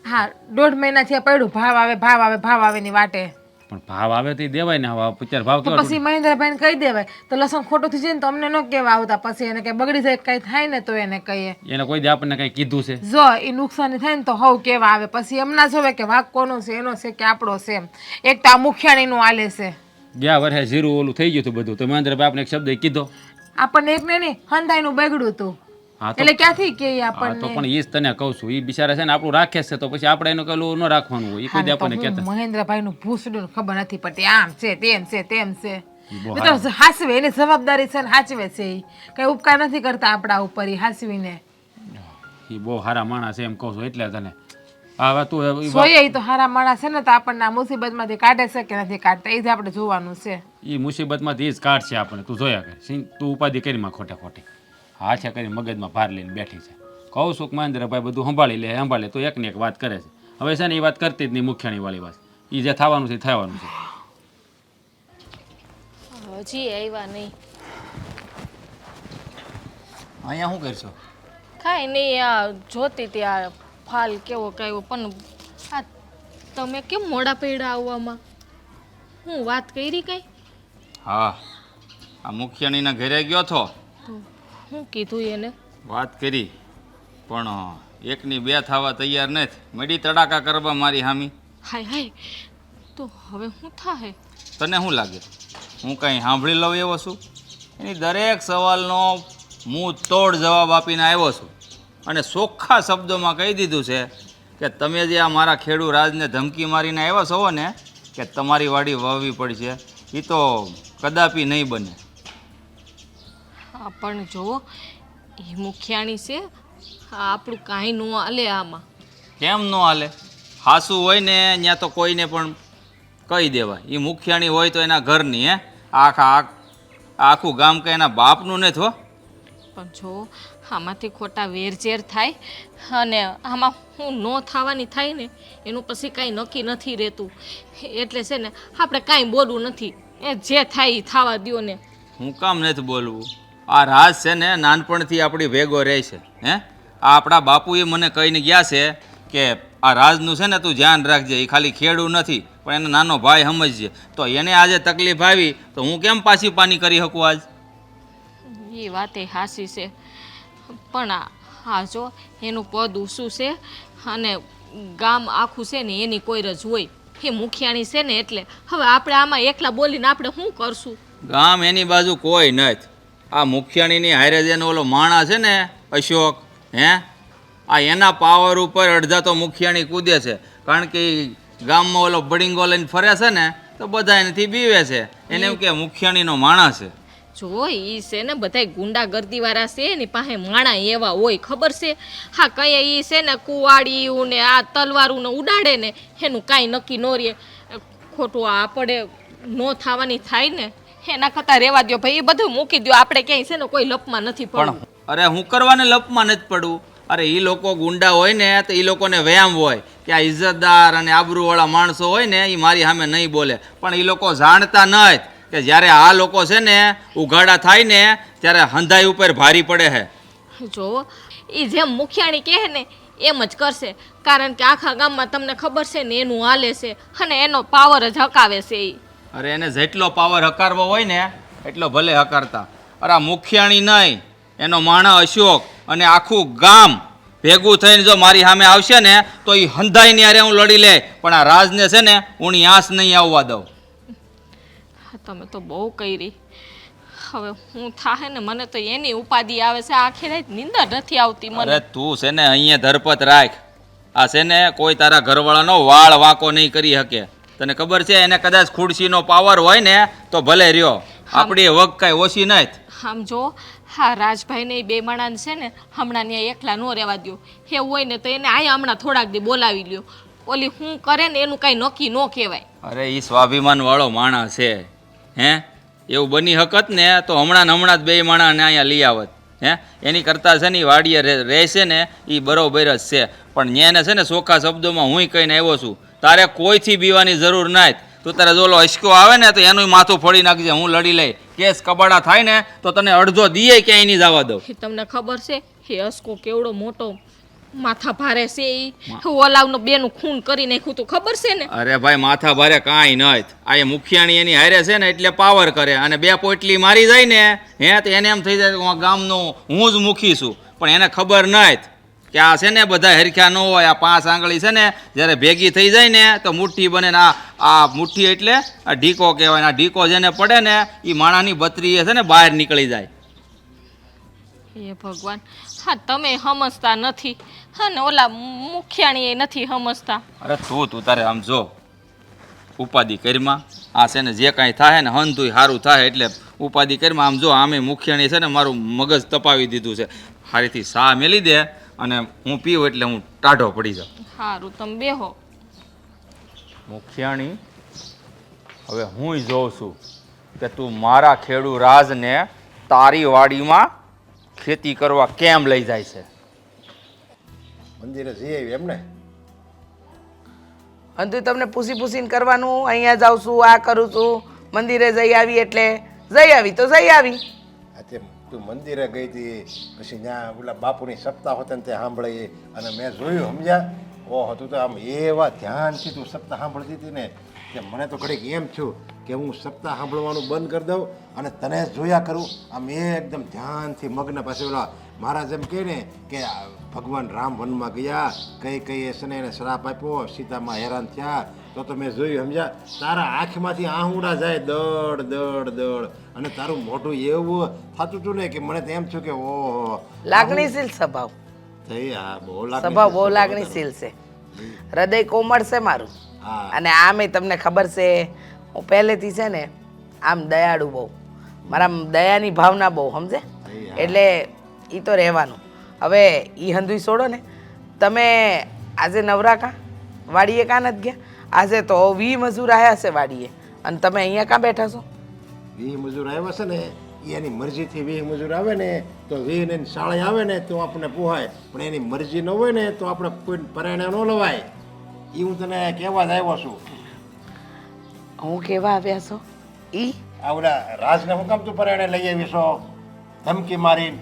હા 1.5 મહિનાથી પડ્યું ભાવ આવે ની વાટે. પણ ભાવ આવે તો ઈ દેવાય ને. હવે અત્યારે ભાવ તો કેવો પછી મહેન્દ્રભાઈને કહી દેવાય તો લસણ ખોટું થઈ જાય ને તો અમને ન કહેવા આવતા, પછી એને કઈ બગડી જાય કઈ થાય ને તો એને કહીએ. એને કોઈ દે આપણને કઈ કીધું છે? જો એ નુકસાની થાય ને તો હવ કેવા આવે, પછી એમ ના જોવે કે વાંક કોનો છે, એનો છે કે આપણો છે એમ. એક તો આ મુખિયાણીનું આલે છે. ગયા વર્ષે જીરું ઓલું થઈ ગયું હતું બધું, તો મહેન્દ્રભાઈ આપણે એક શબ્દ કીધો. આપણને એક ને નહીં હંધાઈનું બગડ્યું હતું, હા તો એટલે ક્યાંથી કે હા તો આપણને. પણ ઈ જ તને કહું છું, ઈ બિચારા છે ને આપણું રાખે છે, તો પછી આપણે એનું કલું ન રાખવાનું હોય. ઈ કોઈ દે આપણને કહેતા. મહેન્દ્રભાઈનું ભૂસડું ખબર નથી પડતી, આમ છે તેમ છે તેમ છે. ઈ બહુ એ તો હાસવે, એની જવાબદારી છે ને હાચવે છે. ઈ કઈ ઉપકાર નથી કરતા આપણા ઉપર, ઈ હાસવીને. ઈ બહુ સારા માણસ છે એમ કહું છું એટલે તને. હવે તું ઈ જોઈએ ઈ તો હારા માણસ છે ને તો આપણને આ મુસીબતમાંથી કાઢે છે કે નથી કાઢતા એ જ આપણે જોવાનું છે. ઈ મુસીબતમાંથી ઈ જ કાઢશે આપણને. તું જોયા કર. તું ઉપાધિ કરીમાં ખોટે ખોટી હાથે કરી મગજમાં ભાર લઈને બેઠી છે. કહું છું કે મહેન્દ્રભાઈ બધું સંભાળી લે. તો એકની એક વાત કરે છે. હવે છે ને એ વાત કરતી જ નહીં, મુખ્યાણી વાળી વાત. એ જે થવાનું છે થવાનું છે. હજી આવ્યા નહીં. અહીંયા શું કરશો? કાંઈ નહીં, આ જોતી હતી આ ફાલ કેવો કયો, પણ આ તમે કેમ મોડા પડ્યા આવવામાં? હું વાત કરી કઈ? હા, આ મુખિયાણીના ઘરે ગયો છો, હું કીધું એને? વાત કરી, પણ એકની બે થવા તૈયાર નથી. મડી તડાકા કરવા મારી હામી. હાય હાય, તો હવે શું થાય? તને શું લાગે હું કંઈ સાંભળી લઉં એવો છું? એની દરેક સવાલનો હું તોડ જવાબ આપીને આવ્યો છું, અને ચોખ્ખા શબ્દોમાં કહી દીધું છે કે તમે જે આ મારા ખેડૂ રાજને ધમકી મારીને આવ્યા છો ને કે તમારી વાડી વાવવી પડશે, એ તો કદાપી નહીં બને. હા પણ જો એ મુખિયાણી છે, આપણું કાંઈ ન હાલે આમાં. કેમ ન હાલે? હાસું હોય ને ત્યાં તો કોઈને પણ કહી દેવાય. એ મુખિયાણી હોય તો એના ઘરની, આખું ગામ કે એના બાપનું નથી હો. પણ જો આમાંથી ખોટા વેરઝેર થાય અને આમાં હું ન થવાની થાય ને એનું પછી કાંઈ નક્કી નથી રહેતું. એટલે છે ને આપણે કાંઈ બોલવું નથી, એ જે થાય એ થવા દ્યો ને. હું કામ નથી બોલવું? આ રાજ છે ને નાનપણથી આપણી ભેગો રહે છે. આ આપણા બાપુએ મને કહીને ગયા છે કે આ રાજનું છે ને તું ધ્યાન રાખજે, એ ખાલી ખેડૂ નથી પણ એનો નાનો ભાઈ સમજજે. તો એને આજે તકલીફ આવી તો હું કેમ પાછી પાની કરી શકું આજ? એ વાતે હાસી છે, પણ આ જો એનું પદ ઊંચું છે અને ગામ આખું છે ને એની કોઈ રજ હોય. એ મુખિયાણી છે ને એટલે હવે આપણે આમાં એકલા બોલીને આપણે શું કરશું? ગામ એની બાજુ કોઈ નથી. આ મુખિયાણીની હારે જેનો ઓલો માણા છે ને અશોક, આ એના પાવર ઉપર અડધા તો મુખિયાણી કૂદે છે. કારણ કે ગામમાં ઓલો બડિંગો લઈને ફરે છે ને તો બધા એનાથી બીવે છે. એને એમ કે મુખિયાણીનો માણસ છે. જો એ છે ને બધાય ગુંડાગર્દીવાળા છે એની પાસે માણા એવા હોય, ખબર છે? હા કઈ એ છે ને કુવાડીયું ને આ તલવારું ને ઉડાડે ને એનું કાંઈ નક્કી ન રહે. ખોટું આપણે ન થવાની થાય ને એના કરતાં રહેવા દો ભાઈ, એ બધું મૂકી દો. આપણે ક્યાંય છે ને કોઈ લપમાં નથી પણ પડવું. અરે હું કરવાને લપમાં નથી પડવું? અરે એ લોકો ગુંડા હોય ને તો એ લોકોને વ્યાયામ હોય કે આ ઇજ્જતદાર અને આબરૂવાળા માણસો હોય ને એ મારી સામે નહીં બોલે. પણ એ લોકો જાણતા નથી કે જ્યારે આ લોકો છે ને ઉઘાડા થાય ને ત્યારે હંધાઈ ઉપર ભારી પડે છે. જો એ જેમ મુખિયાણી કહે ને એમ જ કરશે, કારણ કે આખા ગામમાં તમને ખબર છે ને એનું હાલે છે અને એનો પાવર જ હકાવે છે એ. અરે એને જેટલો પાવર હકારવો હોય ને એટલો ભલે હકારતા. અરે આ મુખિયાણી નહીં, એનો માણા અશોક અને આખું ગામ ભેગું થઈને જો મારી સામે આવશે ને તો એ હંધાઈને યારે હું લડી લે, પણ આ રાજને છે ને હું આંસ નહીં આવવા દઉં. તમે તો બહુ કરી. હવે હું થાય ને મને તો એની ઉપાધિ આવે છે, આખી રાત નીંદર નથી આવતી મને. અરે તું છે ને અહીંયા ધરપત રાખ. આ છે ને કોઈ તારા ઘરવાળાનો વાળ વાંકો નહીં કરી શકે. તને ખબર છે એને કદાચ ખુરશીનો પાવર હોય ને તો ભલે રહ્યો, આપણી વગ કાંઈ ઓછી નથી. આમ જો હા રાજભાઈને બે માણસ છે ને હમણાં ત્યાં એકલા ન રહેવા દો. એવું હોય ને તો એને અહીંયા હમણાં થોડાક દી બોલાવી લ્યો. ઓલી હું કરે ને એનું કાંઈ નક્કી ન કહેવાય. અરે એ સ્વાભિમાન વાળો માણસ છે. એવું બની હકત ને તો હમણાં જ બે માણસને અહીંયા લઈ આવત. એની કરતાં છે ને વાડીએ રહેશે ને એ બરોબર જ છે. પણ ન્યાને છે ને ચોખ્ખા શબ્દોમાં હું કહીને આવ્યો છું, તારે કોઈથી બીવાની જરૂર નથી. તું તારે જોલો અશકો આવે ને તો એનું માથું ફોડી નાખજે, હું લડી લઈ. કેસ કબાડા થાય ને તો તને અડધો દીએ ક્યાંય નહીં જવા દઉં. તમને ખબર છે એ અસકો કેવડો મોટો માથા ભારે છે ઈ ઓલાવનો બેનું ખૂન કરી નાખ્યું તું ખબર છે ને? અરે ભાઈ માથા ભારે કાંઈ નહીં. આ એ મુખિયાણી એની હારે છે ને એટલે પાવર કરે અને બે પોટલી મારી જાય ને હે તો એને એમ થઈ જાય કે હું આ ગામનો હું જ મુખી છું. પણ એને ખબર નહીં કે આ છે ને બધા હરખ્યા ન હોય. આ 5 આંગળી છે ને જ્યારે ભેગી થઈ જાય ને તો મુઠ્ઠી બને ને આ મુઠ્ઠી એટલે આ ઢીકો કહેવાય. આ ઢીકો જેને પડે ને એ માણાની બત્રી છે ને બહાર નીકળી જાય. હે ભગવાન, હા તમે સમજતા નથી, હા ને ઓલા મુખિયાણી એ નથી સમજતા. અરે તું તારે આમ જો ઉપાધિ કરીમાં આ છે ને જે કાંઈ થાય ને હંતુય સારું થાય એટલે ઉપાધિ કરીમાં આમ જો આમે મુખિયાણી છે ને મારું મગજ તપાવી દીધું છે. હારીથી સા મેલી દે અને હું પીવું એટલે હું ટાઢો પડી જાઉં. સારું તમે બેહો. મુખિયાણી હવે હું જોઉં છું કે તું મારા ખેડૂ રાજને તારી વાડીમાં ખેતી કરવા કેમ લઈ જાય છે. મંદિરે જઈ આવી એમને? અને તું તમને પૂછીને કરવાનું, અહીંયા જાઉં છું, આ કરું છું, મંદિરે જઈ આવી એટલે જઈ આવી તો જઈ આવી. તે તું મંદિરે ગઈ હતી પછી ત્યાં ઓલા બાપુની સપ્તાહ હોતા ને તે સાંભળી અને મેં જોયું સમજ્યા. ઓહો તું તો આમ એવા ધ્યાનથી તું સપ્તાહ સાંભળતી હતી ને કે મને તો ઘડીક એમ થયું કે હું સપ્તાહ સાંભળવાનું બંધ કરી દઉં અને તને જ જોયા કરું. આમ એકદમ ધ્યાનથી મગ્ન. પાસે ઓલા મહારાજ એમ કહે ને કે ભગવાન રામ વનમાં ગયા, કઈ છે ને એને શ્રાપ આપ્યો, સીતામાં હેરાન થયા. તો મેં જોયું સમજ્યા. તારા આંખમાંથી આહુડા જાય દડ દડ દડ અને તારું મોઢું એવું થતું હતું ને કે મને તો એમ થયું કે ઓહો લાગણીશીલ સ્વભાવ. થઈ હા બહુ સ્વભાવ બહુ લાગણીશીલ છે. હૃદય કોમળ છે મારું. હા અને આમે તમને ખબર છે હું પહેલેથી છે ને આમ દયાળુ બહુ, મારા દયાની ભાવના બહુ સમજે. એટલે એ તો રહેવાનું. હવે એ હંધુઈ છોડો ને, તમે આજે નવરા કાં વાડીએ કાં નથી ગયા? આજે તો 20 મજૂર આવ્યા છે વાડીએ અને તમે અહીંયા કાં બેઠા છો? 20 મજૂર આવ્યા છે ને એની મરજીથી 20 મજૂર આવે ને તો 20 ને શાળે આવે ને તો આપણને પોહાય, પણ એની મરજી ન હોય ને તો આપણે કોઈ પરાયણે ન લવાય. એ હું તને કહેવા જ આવ્યો છું. હું કેવા આવ્યા છો? ઈ આ ઓલા રાજને હું કામ તું પરાયણે લઈ આવી છો ધમકી મારીને?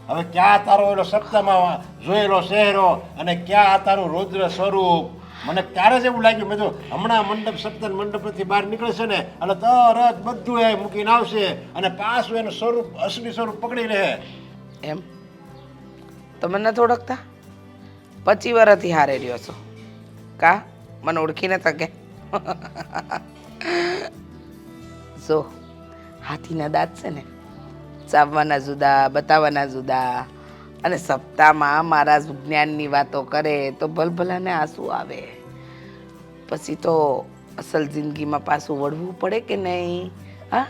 હવે ક્યાં તારો એલો સપ્તાહમાં જોયેલો ચહેરો અને ક્યાં આ તારું રૌદ્ર સ્વરૂપ? મને ત્યારે જ એવું લાગ્યું મેં તો હમણાં મંડપ સપ્તાહ મંડપથી બહાર નીકળે છે ને એટલે તરત બધું એ મૂકીને આવશે અને પાછું એનું સ્વરૂપ અસલી સ્વરૂપ પકડી લે. એમ તમે નથી ઓળખતા? 25 વર્ષથી હારે રહ્યો છો કા? મને ઓળખીને તકે જો હાથીના દાંત છે ને ચાવવાના જુદા, બતાવવાના જુદા. અને સપ્તાહમાં મારા જ્ઞાનની વાતો કરે તો ભલભલાને આંસુ આવે. પછી તો અસલ જિંદગીમાં પાછું વળવું પડે કે નહીં? હા,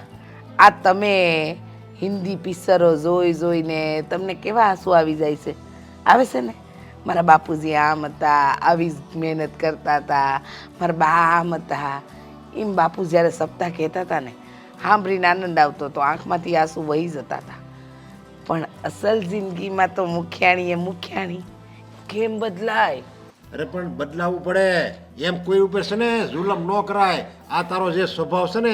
આ તમે હિન્દી પિક્ચરો જોઈને તમને કેવા આંસુ આવી જાય છે? આવે છે ને? મારા બાપુજી આમ હતા, આવી જ મહેનત કરતા હતા, મારા બા આમ હતા. એમ બાપુ જ્યારે સપ્તાહ કહેતા હતા ને સાંભળીને આનંદ આવતો તો આંખમાંથી આંસુ વહી જતા હતા. પણ અસલ જિંદગીમાં તો મુખિયાણી કેમ બદલાય? અરે પણ બદલાવવું પડે. એમ કોઈ ઉપર છે ને જુલમ ન કરાય. આ તારો જે સ્વભાવ છે ને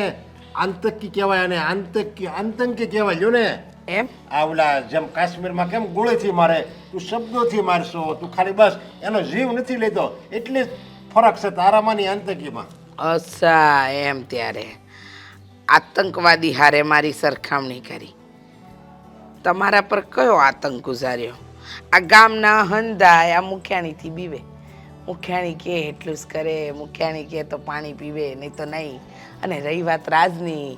આંતકી કહેવાય અને આતંકી કહેવાય. જો ને એમ આ ઓલા જેમ કાશ્મીરમાં કેમ ગોળીથી મારે, તું શબ્દોથી મારશો, તું ખાલી બસ એનો જીવ નથી લેતો. એટલી જ ફરક છે તારામાં ની આતંકીમાં. અચ્છા એમ. ત્યારે આતંકવાદી હારે મારી સરખામણી કરી. તમારા પર કયો આતંક ગુજાર્યો? આ ગામના હંધાય આ મુખિયાણીથી બીવે. મુખિયાણી કહે એટલું જ કરે, મુખિયાણી કહે તો પાણી પીવે, નહીં તો નહીં. અને રહી વાત રાજની,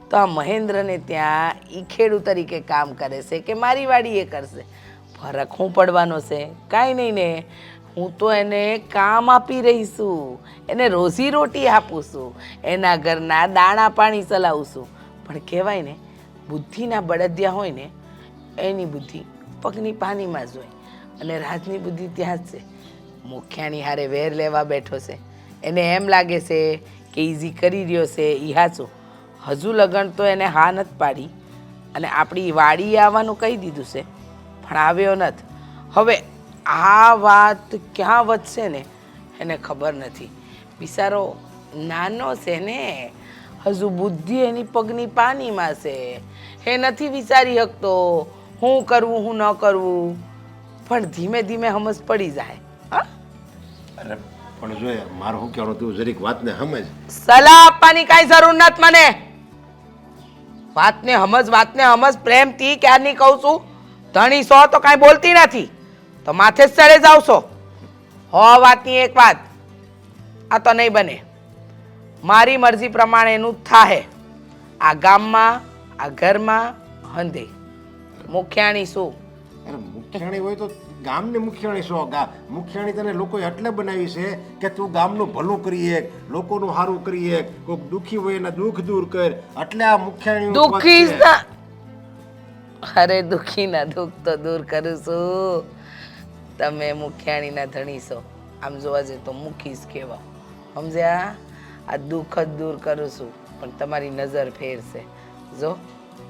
તો આ મહેન્દ્રને ત્યાં એ ખેડૂત તરીકે કામ કરે છે કે મારી વાડીએ કરશે? ફરક હું પડવાનો છે? કાંઈ નહીં ને. હું તો એને કામ આપી રહી છું, એને રોજી રોટી આપું છું, એના ઘરના દાણા પાણી ચલાવું છું. પણ કહેવાય ને બુદ્ધિના બળદિયા હોય ને એની બુદ્ધિ પગની પાનીમાં જ હોય. અને રાજની બુદ્ધિ ત્યાં જ છે. મુખિયાણી હારે વેર લેવા બેઠો છે. એને એમ લાગે છે કે ઈઝી કરી રહ્યો છે એ હાચું. હજુ લગન તો એને હા નથી પાડી અને આપણી વાડીએ આવવાનું કહી દીધું છે પણ આવ્યો નથી. હવે આ વાત ક્યાં વધશે ને એને ખબર નથી. બિચારો નાનો છે ને, હજુ બુદ્ધિ એની પગની પાનીમાં છે. એ નથી વિચારી શકતો હું કરવું હું ન કરવું. પણ ધીમે ધીમે સમજ પડી જાય હા અરે પણ જોઈએ મારું શું કહેવાનું તું જરીક વાતને સમજ. સલાહ આપવાની કાંઈ જરૂર નથી મને. વાતને સમજ પ્રેમથી ક્યારની કહું છું. ધણી સો તો કાંઈ બોલતી નથી તો માથે જ ચડે જાવ છો. વાતની એક વાત, આ તો નહીં બને. મારી મરજી પ્રમાણેનું જ થાહે. આ ગામમાં, આ ઘરમાં, હંધે મુખ્યાણી શું? અરે મુખ્યાણી હોય તો ગામની મુખ્યાણી શું? મુખ્યાણી તને લોકોએ એટલે બનાવી છે કે તું ગામનું ભલું કરી એક, લોકોનું સારું કરી એક, કોઈક દુઃખી હોય એના દુઃખ દૂર કર. એટલે આ મુખ્યાણી દુઃખી અરે દુઃખીના દુઃખ તો દૂર કરું છું. તમે મુખ્યાણીના ધણી છો. આમ જોવા જઈએ તો મુખી જ કહેવાય. સમજ્યા? આ દુઃખ જ દૂર કરું છું પણ તમારી નજર ફેરશે. જો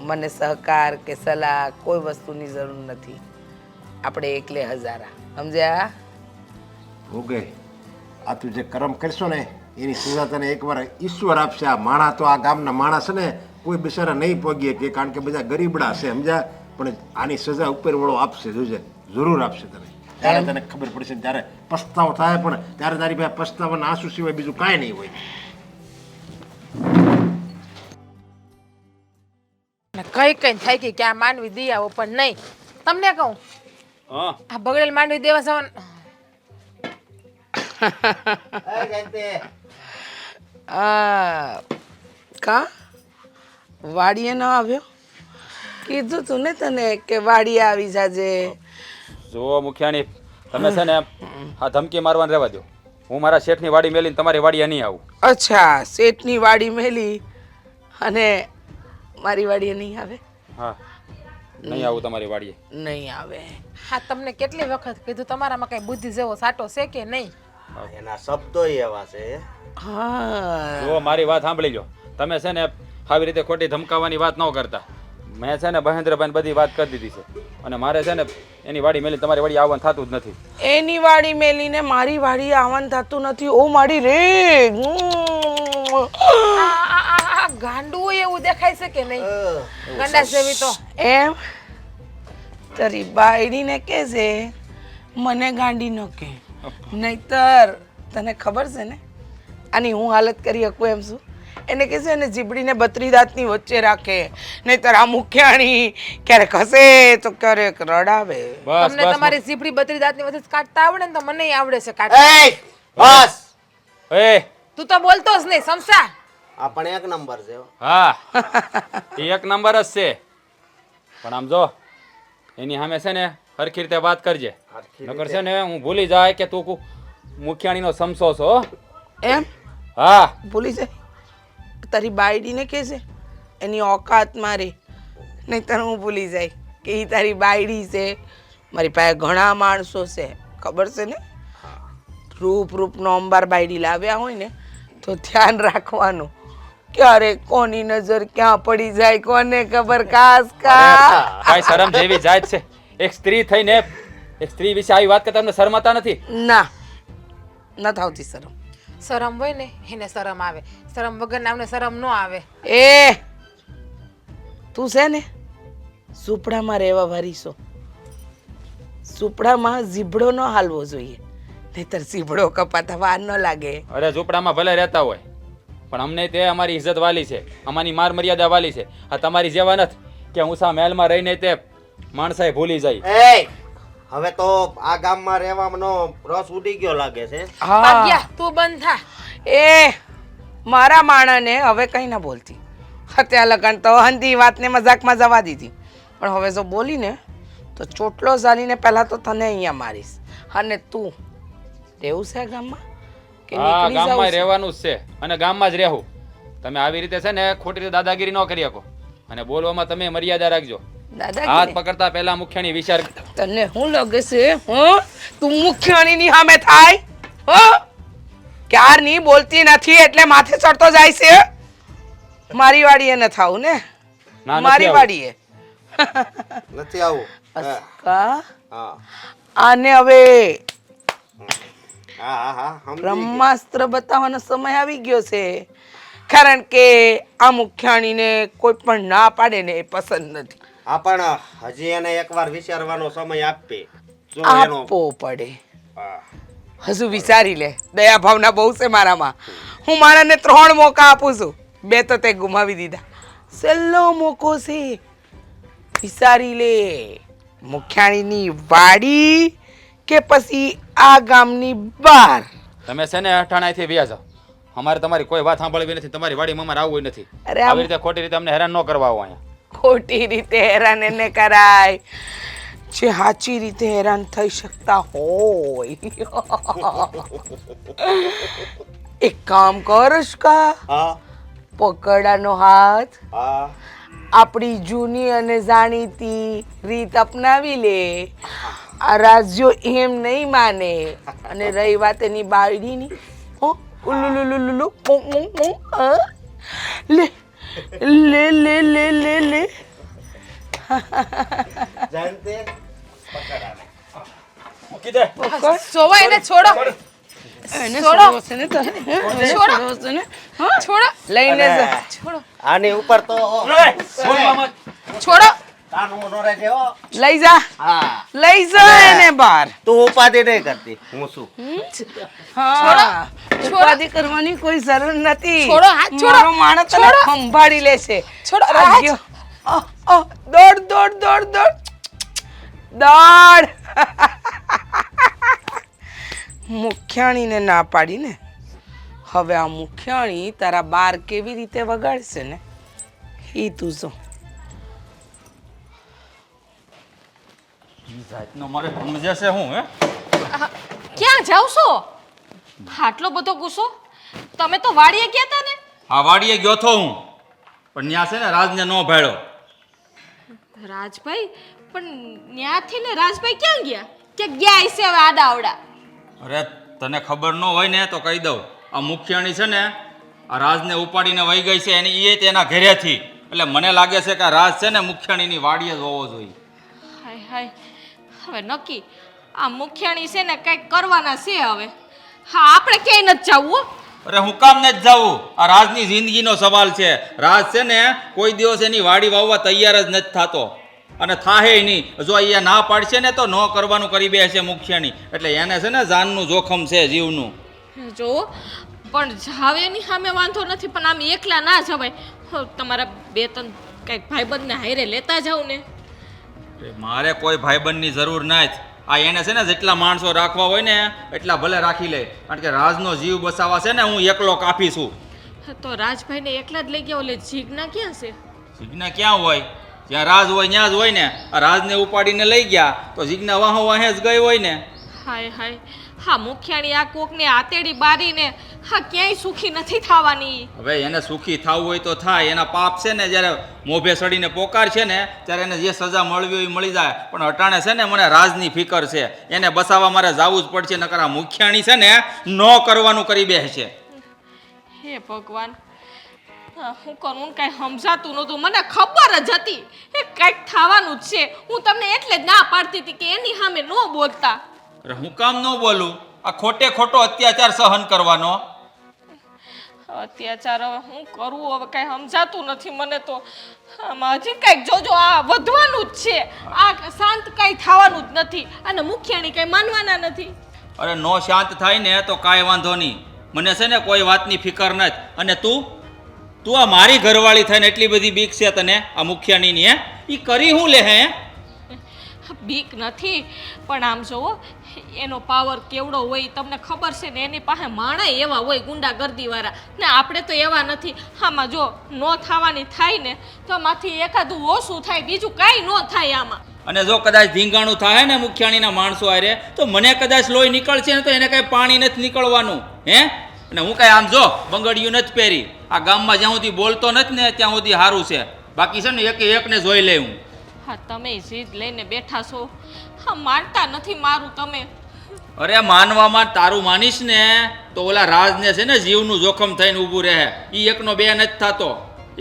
મને સહકાર કે સલાહ કોઈ વસ્તુની જરૂર નથી. આપણે એકલે હજારા. સમજ્યા? હો ગઈ. આ તું જે કર્મ કરશો ને એની સજા તને એકવાર ઈશ્વર આપશે. આ માણા તો આ ગામના માણસ છે ને કોઈ બિચારા નહીં પગીએ કે કારણ કે બધા ગરીબડા છે સમજ્યા. પણ આની સજા ઉપર વાળો આપશે. જોજે જરૂર આપશે તને. ત્યારે તને ખબર પડશે. ત્યારે પસ્તાવો થાય પણ ત્યારે તારી પાસે પસ્તાવાના આંસુ સિવાય બીજું કાંઈ નહીં હોય. કઈ કઈ થાય કે ક્યાં માંડવી દઈ આવો પણ નહીં. તમને કહું હા આ બગડેલ માંડવી દેવા જવાનું કા વાડીએ ન આવ્યો? કીધું તું ને તને કે વાડીએ આવી જાજે. જુઓ મુખિયાણી, તમે છે ને આ ધમકી મારવાને રહેવા દો. હું મારા શેઠની વાડી મેલીને તમારી વાડીએ નહીં આવું. અચ્છા, શેઠની વાડી મેલી અને મારી વાડીએ નહીં આવે? હા, નહીં આવું તમારી વાડીએ. નહીં આવે. હા તમને કેટલી વખત કીધું તમારામાં કઈ બુદ્ધિ જેવો સાટો છે કે નહીં? એના શબ્દો એવા છે. હા જુઓ મારી વાત સાંભળી લો. તમે છે ને આવી રીતે ખોટી ધમકાવવાની વાત ન કરતા. મેં છે ને મહેન્દ્રભાઈને બધી વાત કરી દીધી છે અને મારે છે ને એની વાડી મેલી તમારી વાડી આવવાનું થતું જ નથી. એની વાડી મેલીને મારી વાડી આવવાનું થતું નથી. ઓ મારી રે ગાંડું એવું દેખાય છે કે નહીં? ગંડા જેવી તો એમ તારી બાયડીને કહેજે મને ગાંડી ન કે. નહીતર તને ખબર છે ને આની હું હાલત કરી શકું એમ છું. એને કહેશે એને જીબડીને 32 દાંતની વચ્ચે રાખે. નહીતર આ મુખ્યાણી ક્યારેક હસે તો ક્યારેક રડાવે. બસ તમને બસ તમારી ઝીબડી 32 દાંતની વચ્ચે કાઢતા આવડે ને તો મને આવડે છે કાઢતા. એ બસ એ તું તો બોલતો જ નહીં સમસા. આ પણ એક નંબર છે હો. હા એ એક નંબર જ છે પણ આમ જો એની સામે છે ને હરખી રીતે વાત કરજે. નકર છે ને હું ભૂલી જાય કે તું મુખિયાણીનો સમસો છો. એમ હા ભૂલી જાય. તારી બાયડીને કહેશે એની ઓકાત મારી. નહીતર હું ભૂલી જાય કે એ તારી બાયડી છે. મારી પાસે ઘણા માણસો છે ખબર છે ને. રૂપનો અંબાર બાયડી લાવ્યા હોય ને તો ધ્યાન રાખવાનું. ક્યારે કોની નજર ક્યાં પડી જાય કોને ખબર. કાસ કા કાંઈ શરમ જેવી જાત છે. એક સ્ત્રી થઈને એક સ્ત્રી વિશે આવી વાત કરતા તમને શરમાતા નથી? ના ન થાવતી શરમ. શરમ હોય ને એને શરમ આવે. શરમ વગર નામને શરમ ન આવે. એ તું છે ને ઝૂંપડામાં રહેવા વાળી છો. ઝૂંપડામાં ઝીબડો ન હાલવો જોઈએ નહીતર ઝીબડો કપાતા વાર ન લાગે. અરે ઝૂંપડામાં ભલે રહેતા હોય પણ અમને તે અમારી ઇજ્જત વાલી છે, અમારી માર મર્યાદા વાલી છે. આ તમારી જેવા નથી કે ઊંચા મહેલમાં રહીને તે માણસાએ ભૂલી જાય. એ હવે તો આ ગામમાં રહેવાનો રસ ઉડી ગયો લાગે છે. ભાગ્યા તું બંધ થા. એ મારા માણસને હવે કંઈ ના બોલતી. અત્યારે લગન તો હંધી વાતને મજાકમાં જવા દીધી પણ હવે જો બોલીને તો ચોટલો ઝાલીને પહેલાં તો તને અહીંયા મારીશ. અને તું રહેવું છે ગામમાં કે હા નીકળી ગામમાં જાવ છે? રહેવાનું જ છે અને ગામમાં જ રહેવું. તમે આવી રીતે છે ને ખોટી રીતે દાદાગીરી ન કરી શકો અને બોલવામાં તમે મર્યાદા રાખજો. હાથ દાદાગીરી પકડતા પહેલા મુખ્યાની વિચાર. તને શું લાગે છે તું મુખ્યાણીની સામે થાય ક્યારની બોલતી નથી એટલે માથે ચડતો જાય છે. મારી વાડીએ ન થાવું ને. ના, નથી મારી આવું. વાડીએ નથી આવું. અસ્કા હા આને હવે હા હા હા સમજી ગયો. બ્રહ્માસ્ત્ર બતાવવાનો સમય આવી ગયો છે. કારણ કે આ મુખ્યાણીને કોઈ પણ ના પાડે ને એ પસંદ નથી. હા પણ હજી એને એકવાર વિચારવાનો સમય આપે. જો એનો આપવો પડે. હજુ વિચારી લે, દયા ભાવના બહુ છે મારામાં. હું મારાને 3 મોકા આપું છું, 2 તો તે ગુમાવી દીધા. છેલ્લો મોકો છે, વિચારી લે. મુખ્યાણીની વાડી કે પછી આ ગામની બહાર? તમે છે ને અઠાણાથી વ્યા જાઓ. અમારે તમારી કોઈ વાત સાંભળવી નથી, તમારી વાડીમાં અમારે આવવું નથી. અરે આમ આવી રીતે ખોટી રીતે અમને હેરાન ન કરવા આવો અહીંયા. ખોટી રીતે હેરાન એને કરાય જે સાચી રીતે હેરાન થઈ શકતા હોય. એક કામ કર અશ્કા, હા પકડાનો હાથ હા આપણી જૂની અને જાણીતી રીત અપનાવી લે. આ રાજ્યો એમ નહીં માને. અને રહી વાત એની બાયડીની, હો ઉલુલુલુલુલુ લે લે લે લે લે લે. જાણતે મૂકી દે. સોવા એને છોડો. એને છોડો. સરવો છે ને તને? એને છોડો. સરવો છે ને? હા? છોડો લઈને જા. છોડો આની ઉપર તો છોડો. કાનૂન નો રહેજે હો. લઈ જા, હા લઈ જા એને બહાર. તું ઉપાધિ નહીં કરતી, હું છું. હા, ઉપાધિ કરવાની કોઈ જરૂર નથી. છોડો, હાથ છોડો. મારો માણસ તને છોડો. સંભાળી લેશે. છોડો, આ રાજ. ગયો. દોડ દોડ દોડ દોડ દોડ. મુખ્યાણીને ના પાડીને, હવે આ મુખ્યાણી તારા બાર કેવી રીતે વગાડશે ને એ તું જો. ઈ જાતનો મારે સમજે છે હું હે? ક્યાં જાવ છો? આટલો બધો ગુસ્સો? તમે તો વાડીએ ગયા હતા ને? હા વાડીએ ગયો તો હું, પણ ત્યાં છે ને રાજને ન ભાડ્યો. રાજભાઈ પણ ત્યાંથી ને રાજભાઈ ક્યાં ગયા? કે ગયા હશે હવે આડા આવડા? અરે તને ખબર ન હોય ને તો કહી દઉં, આ મુખિયાણી છે ને આ રાજને ઉપાડીને વહી ગઈ છે એની એ તેના ઘરેથી. એટલે મને લાગે છે કે આ રાજ છે ને મુખિયાણીની વાડીએ જ હોવો જોઈએ. હાય હાય, હવે નક્કી આ મુખિયાણી છે ને કંઈક કરવાના છે હવે. હા આપણે ક્યાંય નથી જવું હો. અરે હું કામ નથી જાવું? આ રાજની જિંદગીનો સવાલ છે. રાજ છે ને કોઈ દિવસ એની વાડી વાવવા તૈયાર જ નથી થતો અને થાહે નહીં. જો અહીંયા ના પાડશે ને તો ન કરવાનું કરી બેસે મુખિયાણી. એટલે એને છે ને જાનનું જોખમ છે, જીવનું. જો પણ જાવેની સામે વાંધો નથી, પણ આમ એકલા ના જવાય. તમારા 2-3 કંઈક ભાઈબંધને હારે લેતા જાવ ને. મારે કોઈ ભાઈબંધની જરૂર નથી. આ એને છે ને જેટલા માણસો રાખવા હોય ને એટલા ભલે રાખી લે, કારણ કે રાજનો જીવ બસાવવા છે ને હું એકલો કાફી છું. તો રાજભાઈને એકલા જ લઈ ગયા, ઓલે જીજ્ઞા ક્યાં છે? જીજ્ઞા ક્યાં હોય? જ્યાં રાજ હોય ત્યાં જ હોય ને. આ રાજને ઉપાડીને લઈ ગયા તો જીજ્ઞા વાહો વાહે જ ગઈ હોય ને. હાય હાય, હા મુખિયાણી આ કોકને આતેડી બારીને હા ક્યાંય સુખી નથી થવાની. હવે એને સુખી થવું હોય તો થાય. એના પાપ છે ને જ્યારે મોભે સડીને પોકાર છે ને ત્યારે એને જે સજા મળવી હોય એ મળી જાય. પણ અટાણે છે ને મને રાજની ફિકર છે, એને બસાવવા મારે જવું જ પડશે. નકર આ મુખિયાણી છે ને ન કરવાનું કરી બેસે. હે ભગવાન, હું કરું કાંઈ સમજાતું નહોતું. મને ખબર જ હતી એ કંઈક થવાનું જ છે. હું તમને એટલે જ ના પાડતી હતી કે એની સામે ન બોલતા. અરે હું કામ ન બોલું? આ ખોટે ખોટો અત્યાચાર સહન કરવાનો. અત્યાચાર હવે હું કરું? હવે કાંઈ સમજાતું નથી મને તો. આમાં હજી કાંઈક જોજો, આ વધવાનું જ છે. આ શાંત કાંઈ થવાનું જ નથી અને મુખિયાણી કાંઈ માનવાના નથી. અરે નો શાંત થાય ને તો કાંઈ વાંધો નહીં. મને છે ને કોઈ વાતની ફિકર નથી. અને તું આ મારી ઘરવાળી થઈને એટલી બધી બીક છે તને આ મુખિયાણીની? હે એ કરી હું લે? હે બીક નથી, પણ આમ જોવો એનો પાવર કેવડો હોય તમને ખબર છે ને. એની પાસે માણા એવા હોય ગુંડાગર્દીવાળા ને, આપણે તો એવા નથી. આમાં જો ન થવાની થાય ને તો આમાંથી એકાદું ઓછું થાય, બીજું કાંઈ ન થાય આમાં. અને જો કદાચ ધીંગાણું થાય ને મુખિયાણીના માણસો આરે તો મને કદાચ લોહી નીકળશે ને તો એને કાંઈ પાણી નથી નીકળવાનું. હે અને હું કાંઈ આમ જો બંગડિયું નથી પહેરી. આ ગામમાં જ્યાં સુધી બોલતો નથી ને ત્યાં સુધી સારું છે. બાકી છે ને એકને જોઈ લે હું. હા તમે જીદ લઈને બેઠા છો, હા માનતા નથી મારું તમે. અરે માનવામાં તારું માનીશ ને તો ઓલા રાજને છે ને જીવનું જોખમ થઈને ઊભું રહે. એ એકનો બે નથી થતો.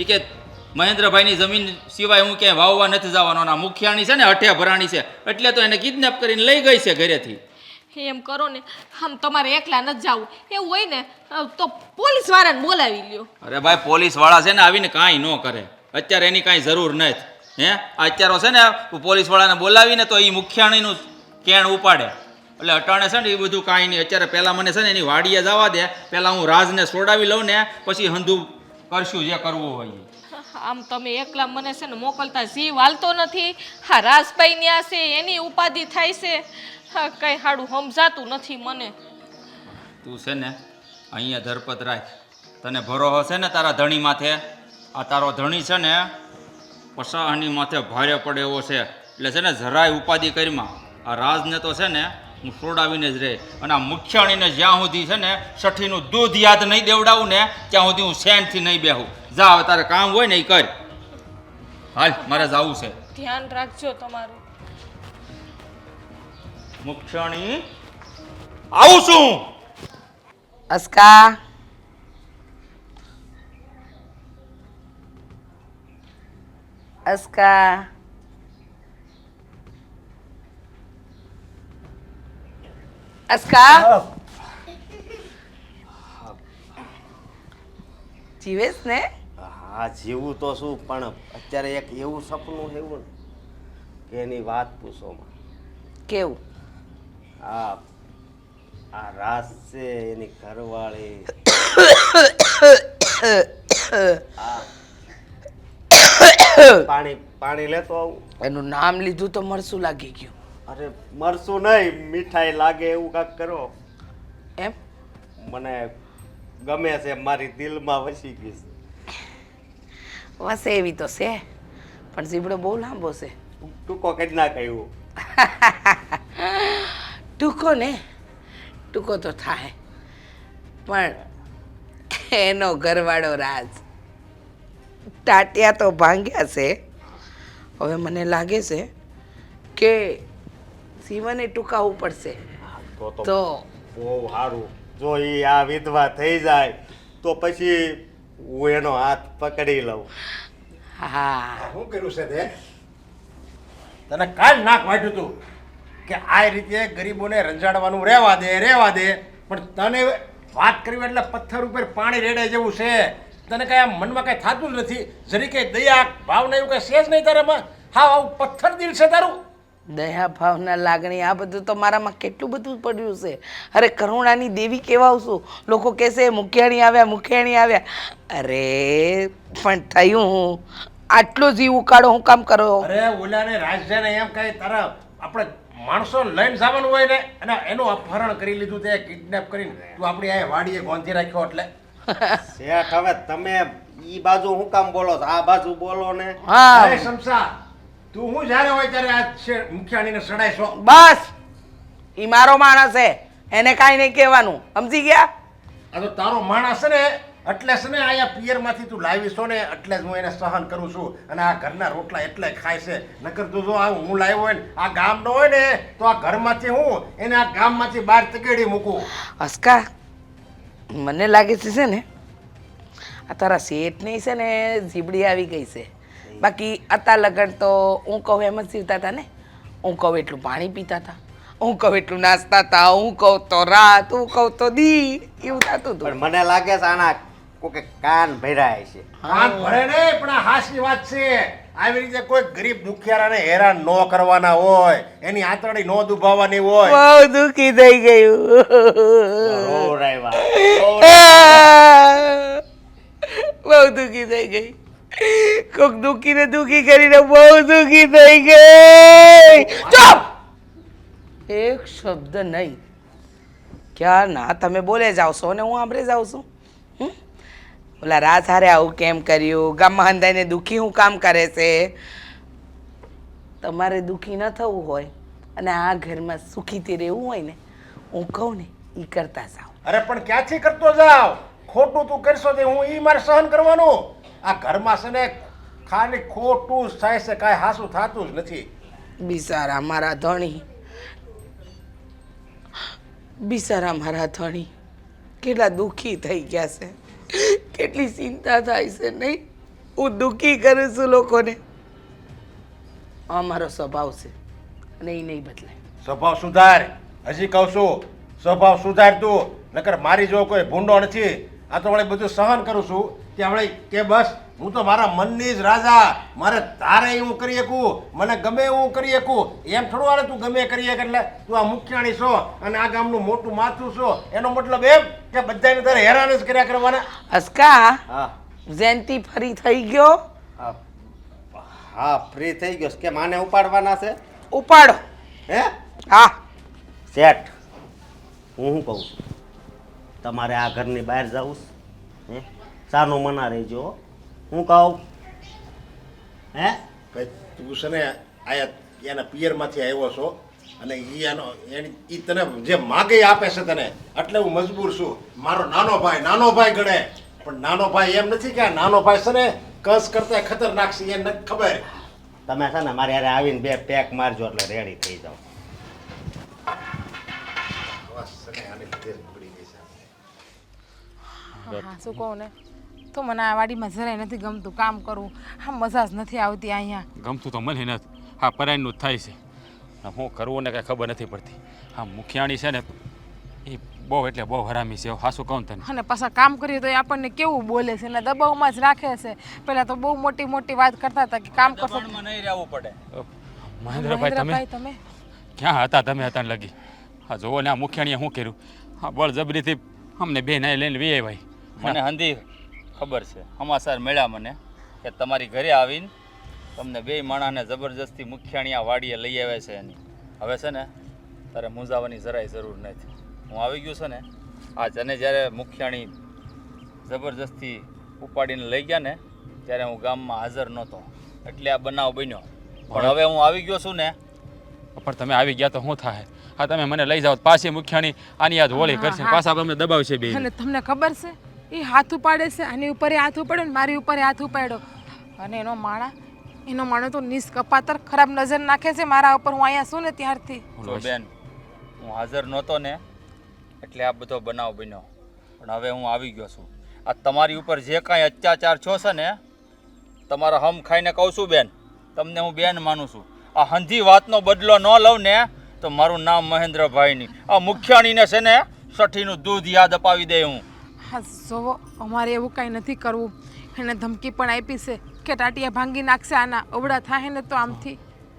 એ કે મહેન્દ્રભાઈની જમીન સિવાય હું ક્યાંય વાવવા નથી જવાનો. ના મુખિયાણી છે ને હઠે ભરાણી છે એટલે તો એને કિડનેપ કરીને લઈ ગઈ છે ઘરેથી. એમ કરો ને, આમ તમારે એકલા નથી જવું. એવું હોય ને તો પોલીસ વાળાને બોલાવી લ્યો. અરે ભાઈ પોલીસ વાળા છે ને આવીને કાંઈ ન કરે. અત્યારે એની કાંઈ જરૂર નથી. હે અત્યારે છે ને પોલીસ વાળાને બોલાવીને તો એ મુખિયાણીનું કેણ ઉપાડે. એટલે અટાણે છે ને એ બધું કાંઈ નહીં. અત્યારે પહેલાં મને છે ને એની વાડીએ જવા દે, પહેલાં હું રાજને સોડાવી લઉં ને પછી હંધું કરશું જે કરવું હોય એ. આમ તમે એકલા મને છે ને મોકલતા જીવ હાલતો નથી. હા રાજભાઈ ન્યા છે એની ઉપાધિ થાય છે. હા કઈ હાડું સમજાતું નથી મને. તું છે ને અહીંયા ધરપત રાખ. તને ભરોસો છે ને તારા ધણી માથે? આ તારો ધણી છે ને પસાહની માથે ભારે પડે એવો છે. એટલે છે ને જરાય ઉપાધિ કરીમાં. આ રાજને તો છે ને હું સોડાવીને જ રહે. અને આ મુખ્યાણીને જ્યાં સુધી છે ને સઠીનું દૂધ યાદ નહીં દેવડાવું ને ત્યાં સુધી હું સેન્ટથી નહીં બેહું. જા હવે તારે કામ હોય ને એ કર. હાલ મારે જવું છે. ધ્યાન રાખજો તમારું. મુખ્યાણી આવું છું. અસ્કા અસ્કા અસ્કા જીવેશ ને? હા જીવું તો શું, પણ અત્યારે એક એવું સપનું એવું ને કે એની વાત પૂછોમાં. કેવું? આ આ રાસ છે એની ઘરવાળી. પાણી પાણી લેતો આવું. એનું નામ લીધું તો મરસું લાગી ગયું. અરે મરશું નહીં, મીઠાઈ લાગે એવું કાંક કરો. એમ? મને ગમે છે, મારી દિલમાં વસી ગઈ છે. વસે એવી તો છે પણ ઝીબડો બહુ લાંબો છે. ટૂંકો કરી ના કહ્યું. ટૂંકો ને ટૂંકો તો થાય પણ એનો ઘરવાળો રાજ ટાટિયા તો ભાંગ્યા છે. હવે મને લાગે છે કે શિવને ટૂંકાવવું પડશે. તો બહુ સારું. જો એ આ વિધવા થઈ જાય તો પછી હું એનો હાથ પકડી લઉં. હા શું કર્યું છે તે? તને કાલ નાક વાટ્યું હતું કે આ રીતે ગરીબોને રંજાડવાનું રહેવા દે પણ તને વાત કરવી એટલે પથ્થર ઉપર પાણી રેડે જેવું છે. તને કઈ આમ મનમાં કઈ થતું જ નથી. જરી કઈ દયા ભાવના એવું કઈ છે જ નહીં તારામાં. હા આવું પથ્થર દિલ છે તારું. દયા ભાવના લાગણી આ બધું તો મારામાં કેટલું બધું પડ્યું છે. અરે કરુણાની દેવી કહેવાઉં છું. લોકો કહેશે મુખિયાણી આવ્યા. અરે પણ થયું હું આટલો જીવ ઉકાળો હું કામ કરો? અરે ઓલાને રાજ્યને એમ કઈ તારા આપણે માણસો લઈને જવાનું હોય ને અને એનું અપહરણ કરી લીધું તે કિડનેપ કરીને તું આપણી આ વાડીએ ગોંધી રાખ્યો એટલે. શેઠ હવે તમે ઈ બાજુ હું કામ બોલો છો? આ બાજુ બોલો ને. હા અરે શમશા તું હું જ્યારે હોય ત્યારે આ મુખિયાણીને સડાઈશો. બસ ઈ મારો માણસ છે, એને કાંઈ નહીં કહેવાનું, સમજી ગયા? આ તો તારો માણસ છે ને એટલે છે ને અહીંયા પિયરમાંથી તું લાવી છો ને એટલે જ હું એને સહન કરું છું. અને આ ઘરના રોટલા એટલે ખાય છે. નકર તું જો આ હું લાવ્યો હોય ને આ ગામ નો હોય ને તો આ ઘરમાંથી હું એને આ ગામમાંથી બહાર તકેડી મૂકું. અસ્કા મને લાગે છે ને આ તારા શેઠની છે ને જીબડી આવી ગઈ છે. બાકી અતા લગન તો હું કહું એમ જ જીવતા હતા ને. હું કહું એટલું પાણી પીતા હતા, હું કહું એટલું નાસ્તા હતા, હું કહું તો રાત, હું કહું તો દી, એવું થતું હતું. પણ મને લાગે છે આના કોકે કાન ભરાય છે. કાન ભરે નહીં પણ આ હાસની વાત છે. આવી રીતે કોઈ ગરીબ દુખિયારાને હેરાન ન કરવાના હોય, એની આંતરડી ન દુભાવવાની હોય. બહુ દુઃખી થઈ ગયું. બહુ દુઃખી થઈ ગઈ. કોક દુઃખીને દુઃખી કરીને બહુ દુઃખી થઈ ગઈ. ચૂપ! એક શબ્દ નહીં. ક્યાં ના તમે બોલે જાવ છો ને હું આંભળે જાઉં છું. ઓલા રાત હારે આવું કેમ કર્યું? ગામમાં હંધાઈને દુઃખી હું કામ કરે છે? તમારે દુઃખી ન થવું હોય અને આ ઘરમાં સુખીથી રહેવું હોય ને હું કહું ને એ કરતા જાઓ. અરે પણ ક્યાંથી કરતો જાવ? ખોટું તું કરશો તે હું ઈ મારે સહન કરવાનું. આ ઘરમાં છે ને ખાલી ખોટું જ થાય છે, કાંઈ હાસું થતું જ નથી. બિચારા મારા ધણી, બિચારા મારા ધણી કેટલા દુઃખી થઈ ગયા છે. કેટલી ચિંતા થાય છે નહીં? હું દુઃખી કરું છું લોકોને. અમારો સ્વભાવ છે અને એ નહીં બદલાય. સ્વભાવ સુધાર. હજી કહું છું સ્વભાવ સુધાર તું. નકર મારી જો કોઈ ભૂંડો નથી આ તો વળી બધું સહન કરું છું કે વળી કે બસ હું તો મારા મનની જ રાજા, મારે તારે એવું કરી શકું, મને ગમે એવું કરી શકું. એમ થોડું હાલે તું ગમે કરી શકે એટલે તું આ મુખિયાણી છો અને આ ગામનું મોટું માથું છો, એનો મતલબ એમ કે બધાને તારે હેરાન જ કર્યા કરવાના. અસ્કા, હા જયંતિ ફરી થઈ ગયો? હા હા ફ્રી થઈ ગયો છે. કે માને ઉપાડવાના છે ઉપાડો. હે હા, સેટ. હું શું કહું છું, તમારે આ ઘરની બહાર જવું છે? હે સાનું મના રહેજો હો. હું કહું હે ભાઈ તું છે ને આયા એના પિયરમાંથી આવ્યો છો અને ઈ તને જે માગે એ આપે છે તને, એટલે હું મજબૂર છું. મારો નાનો ભાઈ ગણે, પણ નાનો ભાઈ એમ નથી કે આ નાનો ભાઈ છે ને કસ કરતા ખતરનાક છે, એને નથી ખબર. તમે છે ને મારે યારે આવીને 2 પેક મારજો એટલે રેડી થઈ જાઓ. બસ છે ને આની લીધે જ પડી ગઈ છે. હા શું કહું ને, તો મને આ વાડીમાં જરાય નથી ગમતું કામ કરવું. હા મજા જ નથી આવતી અહીંયા. ગમતું તો મને નથી, હા પરાયણનું જ થાય છે. હું કરવું ને કાંઈ ખબર નથી પડતી. હા મુખિયાણી છે ને એ બહુ એટલે બહુ હરામી છે, હા શું કહું તને. અને પાછા કામ કરીએ તો એ આપણને કેવું બોલે છે ને દબાવમાં જ રાખે છે. પહેલાં તો બહુ મોટી મોટી વાત કરતા હતા કે કામ કરશો. દબાણમાં નહીં રહેવું પડે. મહેન્દ્રભાઈ તમે ક્યાં હતા? તમે હતા ને લગી. હા જોવો ને આ મુખિયાણીએ શું કર્યું, હા બળજબરીથી અમને બે નાય લઈને વે ભાઈ. મને હંધી ખબર છે, સમાચાર મળ્યા મને કે તમારી ઘરે આવીને તમને બે માણાને જબરજસ્તી મુખિયાણી આ વાડીએ લઈ આવે છે એની. હવે છે ને તારે મૂંઝાવાની જરાય જરૂર નથી. હું આવી ગયો છું ને આજ, અને જ્યારે મુખિયાણી જબરજસ્તી ઉપાડીને લઈ ગયા ને ત્યારે હું ગામમાં હાજર નહોતો, એટલે આ બનાવ બન્યો. પણ હવે હું આવી ગયો છું ને. પણ તમે આવી ગયા તો શું થાય? હા તમે મને લઈ જાઓ, પાછી મુખિયાણી આની યાદ હોળી કરશે, પાછા અમને દબાવશે બે. અને તમને ખબર છે એ હાથ ઉપાડે છે, આની ઉપર હાથ ઉપાડ્યો ને મારી ઉપર હાથ ઉપાડ્યો. અને એનો માણો તો નિષ્કપાતર ખરાબ નજર નાખે છે મારા ઉપર. હું અહીંયા છું ને ત્યારથી. જો બેન, હું હાજર નહોતો ને એટલે આ બધો બનાવ બન્યો. પણ હવે હું આવી ગયો છું. આ તમારી ઉપર જે કાંઈ અત્યાચાર છો છે ને, તમારા હમ ખાઈને કહું છું બેન, તમને હું બેન માનું છું. આ હંધી વાતનો બદલો ન લઉં ને તો મારું નામ મહેન્દ્રભાઈ નહીં, આ મુખિયાણીને છે ને સઠીનું દૂધ યાદ અપાવી દે હું. હા જોવો, અમારે એવું કાંઈ નથી કરવું. એને ધમકી પણ આપી છે કે ટાટિયા ભાંગી નાખશે આના, અવડા થાય ને તો આમથી.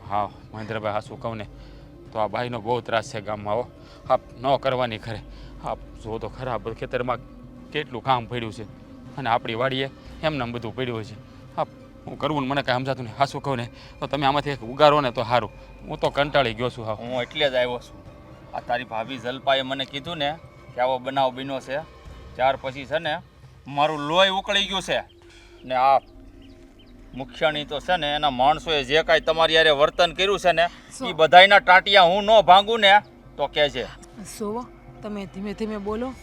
હા મહેન્દ્રભાઈ હા શું કહું ને, તો આ બાઈનો બહુ ત્રાસ છે ગામમાં. હો હા ન કરવાની ખરે. હા જો તો ખરાબ ખેતરમાં કેટલું કામ પડ્યું છે અને આપણી વાડીએ એમને બધું પડ્યું છે. હા હું કરવું ને મને કાંઈ સમજાતું નહીં. હા શું કહું ને, તો તમે આમાંથી એક ઉગારો ને તો સારું. હું તો કંટાળી ગયો છું. હા હું એટલે જ આવ્યો છું. આ તારી ભાભી જલપાએ મને કીધું ને કે આવો બનાવ બન્યો છે, ત્યાર પછી છે ને મારું લોહી ઉકળી ગયું છે. ને આ મુખિયાણી તો છે ને એના માણસોએ જે કાંઈ તમારી યારે વર્તન કર્યું છે ને એ બધાયના ટાંટિયા હું ન ભાંગું ને તો કહે છે. જોવો તમે ધીમે ધીમે બોલો.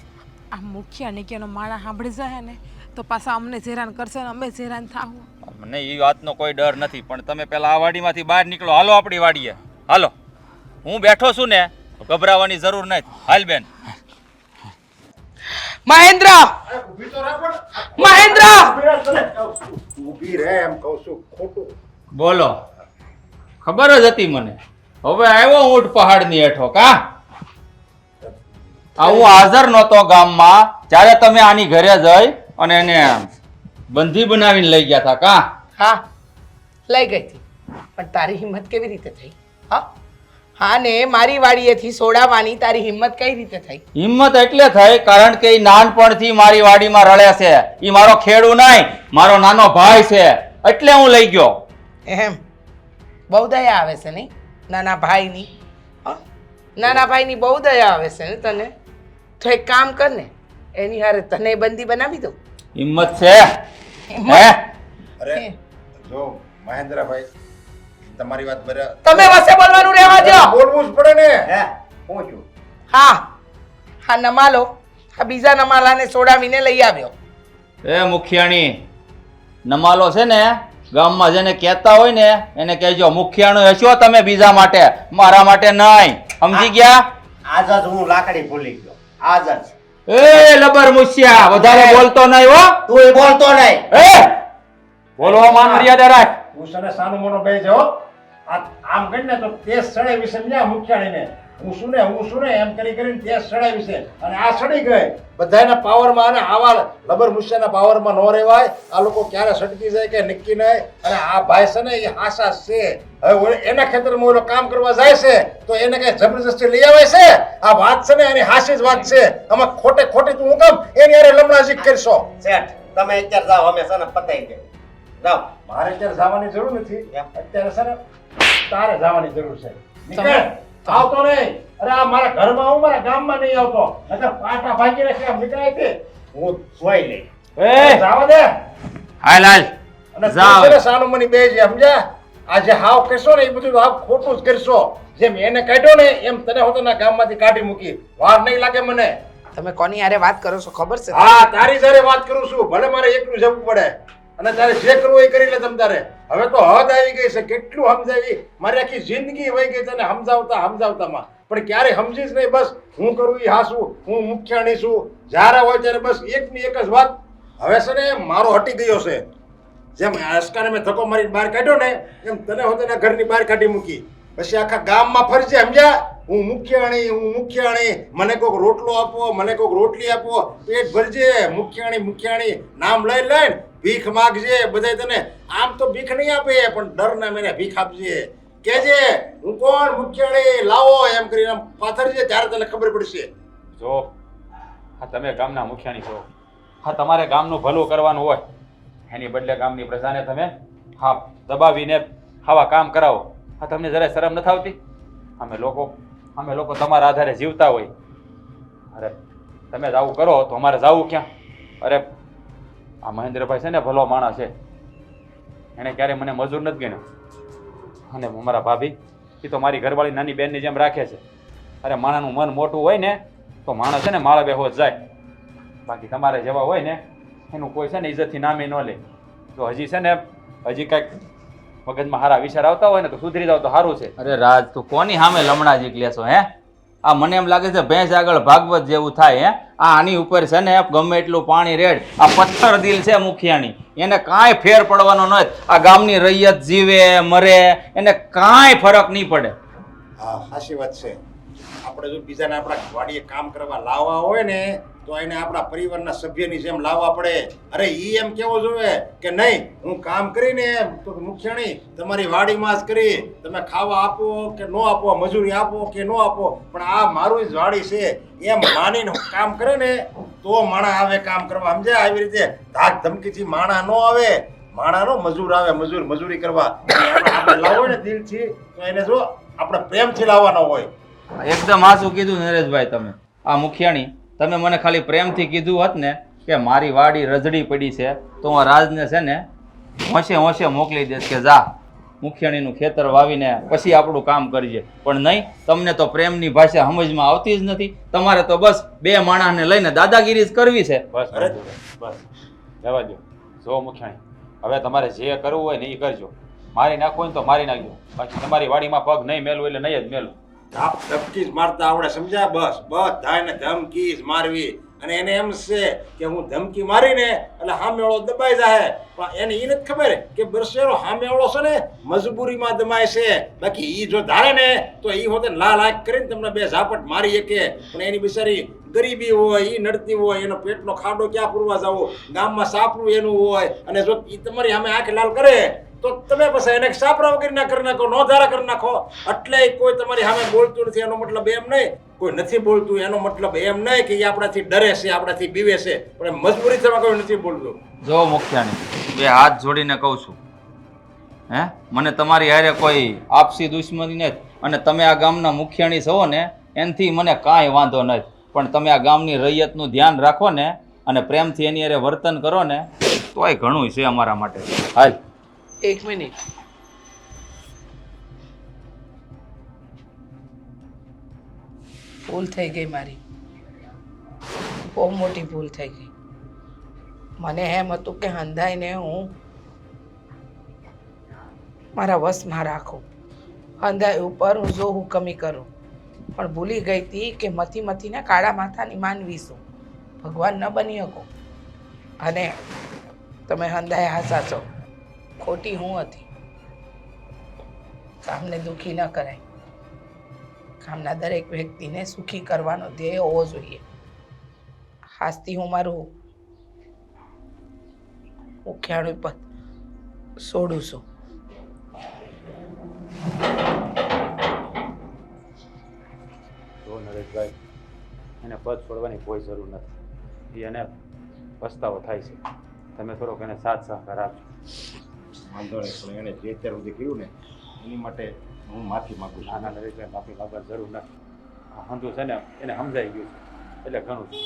આ મુખિયા નિક્યાનો માણા સાંભળી જાય ને તો પાછા અમને હેરાન કરશે ને અમે હેરાન થાવું. મને એ વાતનો કોઈ ડર નથી, પણ તમે પહેલાં આ વાડીમાંથી બહાર નીકળો. હાલો આપણી વાડીએ હાલો. હું બેઠો છું ને, ગભરાવાની જરૂર નથી. હાલ બેન. મહેન્દ્ર! ઊભી તો રાખ પણ. મહેન્દ્ર! ઊભી રહે એમ કહું છું, ખોટું. બોલો. ખબર જ હતી મને. હવે આવ્યો ઊંટ પહાડની હેઠો કા? આ હું હાજર નહોતો ગામમાં જ્યારે તમે આની ઘરે જઈ અને એને બંધી બનાવીને લઈ ગયા હતા કા? હા, લઈ ગઈ હતી. પણ તારી હિંમત કેવી રીતે થઈ? હા ને મારી વાડીએથી સોડાવવાની તારી હિંમત કઈ રીતે થઈ? હિંમત એટલે થઈ કારણ કે એ નાનપણથી મારી વાડીમાં રળે છે. એ મારો ખેડૂ નહીં, મારો નાનો ભાઈ છે, એટલે હું લઈ ગયો. એમ બહુ દયા આવે છે નહીં નાના ભાઈની? નાના ભાઈની બહુ દયા આવે છે ને તને? તો એક કામ કર ને, એની હારે તને બંદી બનાવી દો. હિંમત છે હે? અરે જો મહેન્દ્રભાઈ, તમારી વાત બરાબર. તમે વસે બોલવાનું રહેવા દો. બોલવું જ પડે ને. હે હું છું. હા નમાલો આ બીજા નમાલાને સોડાવીને લઈ આવ્યો. એ મુખિયાણી, નમાલો છે ને ગામમાં જેને કહેતા હોય ને એને કહેજો મુખિયાણું હશો તમે બીજા માટે, મારા માટે નહીં. સમજી ગયા? આજ જ હું લાકડી ભૂલી ગયો. આજ જ. એ લબર મુસિયા, વધારે બોલતો નહીં હો. તું બોલતો નહીં. એ બોલવા માન મર્યાદા રાખ. હું સને સાનો મોનો બે જો આમ કરીને તો તે સળે વિશે ન્યા મુખિયાણીને હું શું ને એમ કરીને ત્યાં સડાવી છે અને આ સડી ગઈ બધાના પાવરમાં અને આવા લબર મુસ્યાના પાવરમાં ન રહેવાય. આ લોકો ક્યારે સટકી જાય કે નક્કી નહીં. અને આ ભાઈ છે ને એ હાસા છે. હવે એના ખેતરમાં ઓલો કામ કરવા જાય છે તો એને કઈ જબરજસ્તી લઈ આવે છે? આ વાત છે ને એની હાસી જ વાત છે. આમાં ખોટે ખોટી તું હું કામ એની હારે લમણાજી કરશો? શેઠ તમે અત્યારે જાઓ, અમે છે ને પતાઈ દે. જાઓ. મારે અત્યારે જવાની જરૂર નથી. અત્યારે છે ને તારે જવાની જરૂર છે. નીકળ. આવતો નહીં. અરે આ મારા ઘરમાં હું મારા ગામમાં નહીં આવતો. નકર પાટા ભાગી નાખે આમ નીકળાય તે. હું જોઈ લઈ. જાવા દે. હાલ હાલ અને જાઓ. તું છે ને સાનું મની બે છે સમજ્યા? આ જે હાવ કરશો ને એ બધું હાવ ખોટું જ કરશો. જેમ એને કાઢ્યો ને એમ તને હોતના ગામમાંથી કાઢી મૂકી. વાર નહીં લાગે મને. તમે કોની હારે વાત કરો છો ખબર છે? હા તારી સાથે વાત કરું છું. ભલે મારે એકલું જવું પડે અને તારે જે કરવું એ કરી લે તમ તારે. હવે તો હદ આવી ગઈ છે. કેટલું સમજાવી. મારી આખી જિંદગી વહી ગઈ તને સમજાવતામાં. પણ ક્યારે સમજીશ નહીં. બસ હું કરું એ હાસું. હું મુખ્યાણી છું. જ્યારે હોય ત્યારે બસ એકની એક જ વાત. હવે છે ને મારો હટી ગયો છે. જેમ અસ્કાને મેં ધક્કો મારી બહાર કાઢ્યો ને એમ તને હોતના ઘરની બહાર કાઢી મૂકી. પછી આખા ગામમાં ફરજે સમજ્યા? હું મુખ્યાણી. મને કોઈક રોટલો આપો, મને કોઈક રોટલી આપો. પેટ ભરજે. મુખ્યાણી નામ લઈને ભીખ માગજે. બધા તને આમ તો ભીખ નહીં આપે પણ ડરના મેને ભીખ આપજે. કેજે હું કોણ મુખ્યાણી લાવો એમ કરીને આમ પાથરજે ત્યારે તને ખબર પડશે. જો હા તમે ગામના મુખિયાણી છો. હા તમારે ગામનું ભલું કરવાનું હોય એની બદલે ગામની પ્રજાને તમે હા દબાવીને આવા કામ કરાવો. હા તમને જરાય શરમ નથી આવતી? અમે લોકો તમારા આધારે જીવતા હોય. અરે તમે જ આવું કરો તો અમારે જાવું ક્યાં? અરે આ મહેન્દ્રભાઈ છે ને ભલો માણસ છે. એણે ક્યારે મને મજૂર નથી ગણ્યો. અને મારા ભાભી એ તો મારી ઘરવાળી નાની બેનની જેમ રાખે છે. અરે માણાનું મન મોટું હોય ને તો માણસ છે ને માળા બેહો જ જાય. બાકી તમારે જેવા હોય ને એનું કોઈ છે ને ઇજ્જતથી નામે ન લે. તો હજી છે ને હજી કાંઈક મગજમાં સારા વિચાર આવતા હોય ને તો સુધરી જાવ તો સારું છે. અરે રાજ તું કોની સામે લમણા જીક લેશો હે? આ મને એમ લાગે છે ભેંસ આગળ ભાગવત જેવું થાય હે. આ આની ઉપર છે ને ગમે એટલું પાણી રેડ. આ પથ્થર દિલ છે મુખિયાની. એને કાંઈ ફેર પડવાનો નથી. આ ગામની રૈયત જીવે મરે એને કાંઈ ફરક નહીં પડે. હા સાચી વાત છે. આપણે જો બીજાને આપણા વાડીએ કામ કરવા લાવવા હોય ને તો એને આપણા પરિવારના સભ્યની જેમ લાવવા પડે. અરે ઈ એમ કેવો જોઈએ કે નહીં હું કામ કરીને તો મુખ્યાણી તમારી વાડીમાં જ કરી તમે ખાવા આપો કે ન આપો, મજૂરી આપો કે ન આપો, પણ આ મારું જ વાડી છે એમ માનીને કામ કરે ને તો માણા આવે કામ કરવા. સમજ્યા? આવી રીતે ધાક ધમકીથી માણા ન આવે. માણાનો મજૂર આવે. મજૂરી કરવા. આપણે લાવો ને દિલથી તો એને જો આપણે પ્રેમથી લાવવાનો હોય. એકદમ સાચું કીધું નરેશભાઈ તમે. આ મુખિયાણી તમે મને ખાલી પ્રેમથી કીધું હોત ને કે મારી વાડી રજડી પડી છે તો હું રાજને છે ને હોંશે મોકલી દઈશ કે જા મુખિયાણીનું ખેતર વાવીને પછી આપણું કામ કરીએ. પણ નહીં, તમને તો પ્રેમની ભાષા સમજમાં આવતી જ નથી. તમારે તો બસ બે માણસને લઈને દાદાગીરી જ કરવી છે. બસ જવા દો. જો મુખિયાણી હવે તમારે જે કરવું હોય ને એ કરજો. મારી નાખવું હોય ને તો મારી નાખજો. બાકી તમારી વાડીમાં પગ નહીં મેલું એટલે નહીં જ મેલું. ધમકી જ મારતા આવડે. સમજ્યા? બસ બધાને ધમકી જ મારવી. અને એને એમ છે કે હું ધમકી મારીને એટલે સામેવાળો દબાઈ જાય. પણ એને એ નથી ખબર કે બરસેરો સામેવાળો છે ને મજબૂરીમાં દમાય છે. બાકી એ જો ધારે ને તો એ હોતે લાલ આંખ કરીને તમને બે ઝાપટ મારી શકે. પણ એની બિચારી ગરીબી હોય, એ નડતી હોય, એનો પેટનો ખાડો ક્યાં પૂરવા જવો, ગામમાં સાપરું એનું હોય, અને જો એ તમારી સામે આંખ લાલ કરે તો તમે પછી એને સાપરા વગર ના કરી નાખો, નો ધારા કરી નાખો. એટલે કોઈ તમારી સામે બોલતું નથી એનો મતલબ એમ નહીં. કોઈ નથી બોલતું એનો મતલબ એમ નહીં કે એ આપણાથી ડરે છે, આપણાથી બીવે છે, પણ મજબૂરી થવા કોઈ નથી બોલતું. જો મુખિયાણી બે હાથ જોડીને કહું છું હે, મને તમારી હારે કોઈ આપસી દુશ્મની નથી. અને તમે આ ગામના મુખિયાણી છો ને એનાથી મને કાંઈ વાંધો નથી. પણ તમે આ ગામની રૈયતનું ધ્યાન રાખો ને અને પ્રેમથી એની હારે વર્તન કરો ને તોય ઘણું છે અમારા માટે. હાલ એક મિનિટ. ભૂલ થઈ ગઈ મારી, બહુ મોટી ભૂલ થઈ ગઈ. મને એમ હતું કે હંધાઈને હું મારા વશમાં રાખું, હંધાઈ ઉપર હું જો હુકમી કરું. પણ ભૂલી ગઈ હતી કે મથીને કાળા માથાની માનવી છું, ભગવાન ન બની શકું. અને તમે હંધાઈ હાસા છો, ખોટી હું હતી. કામને દુઃખી ન કરાય. ગામના દરેક વ્યક્તિને સુખી કરવાનો ધ્યેય હોવો જોઈએ. હાસ્તી હું મારું મુખ્યાણું પદ છોડું છું. જો નરેશભાઈ, એને પદ છોડવાની કોઈ જરૂર નથી. એને પસ્તાવો થાય છે. તમે થોડોક એને સાથ સહકાર આપજો. વાંધો નહીં, પણ એણે જે અત્યાર સુધી કર્યું ને એની માટે હું માફી માગું છું. નાના નરેશભાઈ, માફી માગવાની જરૂર નથી. આ હંધું છે ને એને સમજાઈ ગયું છે એટલે ઘણું છે.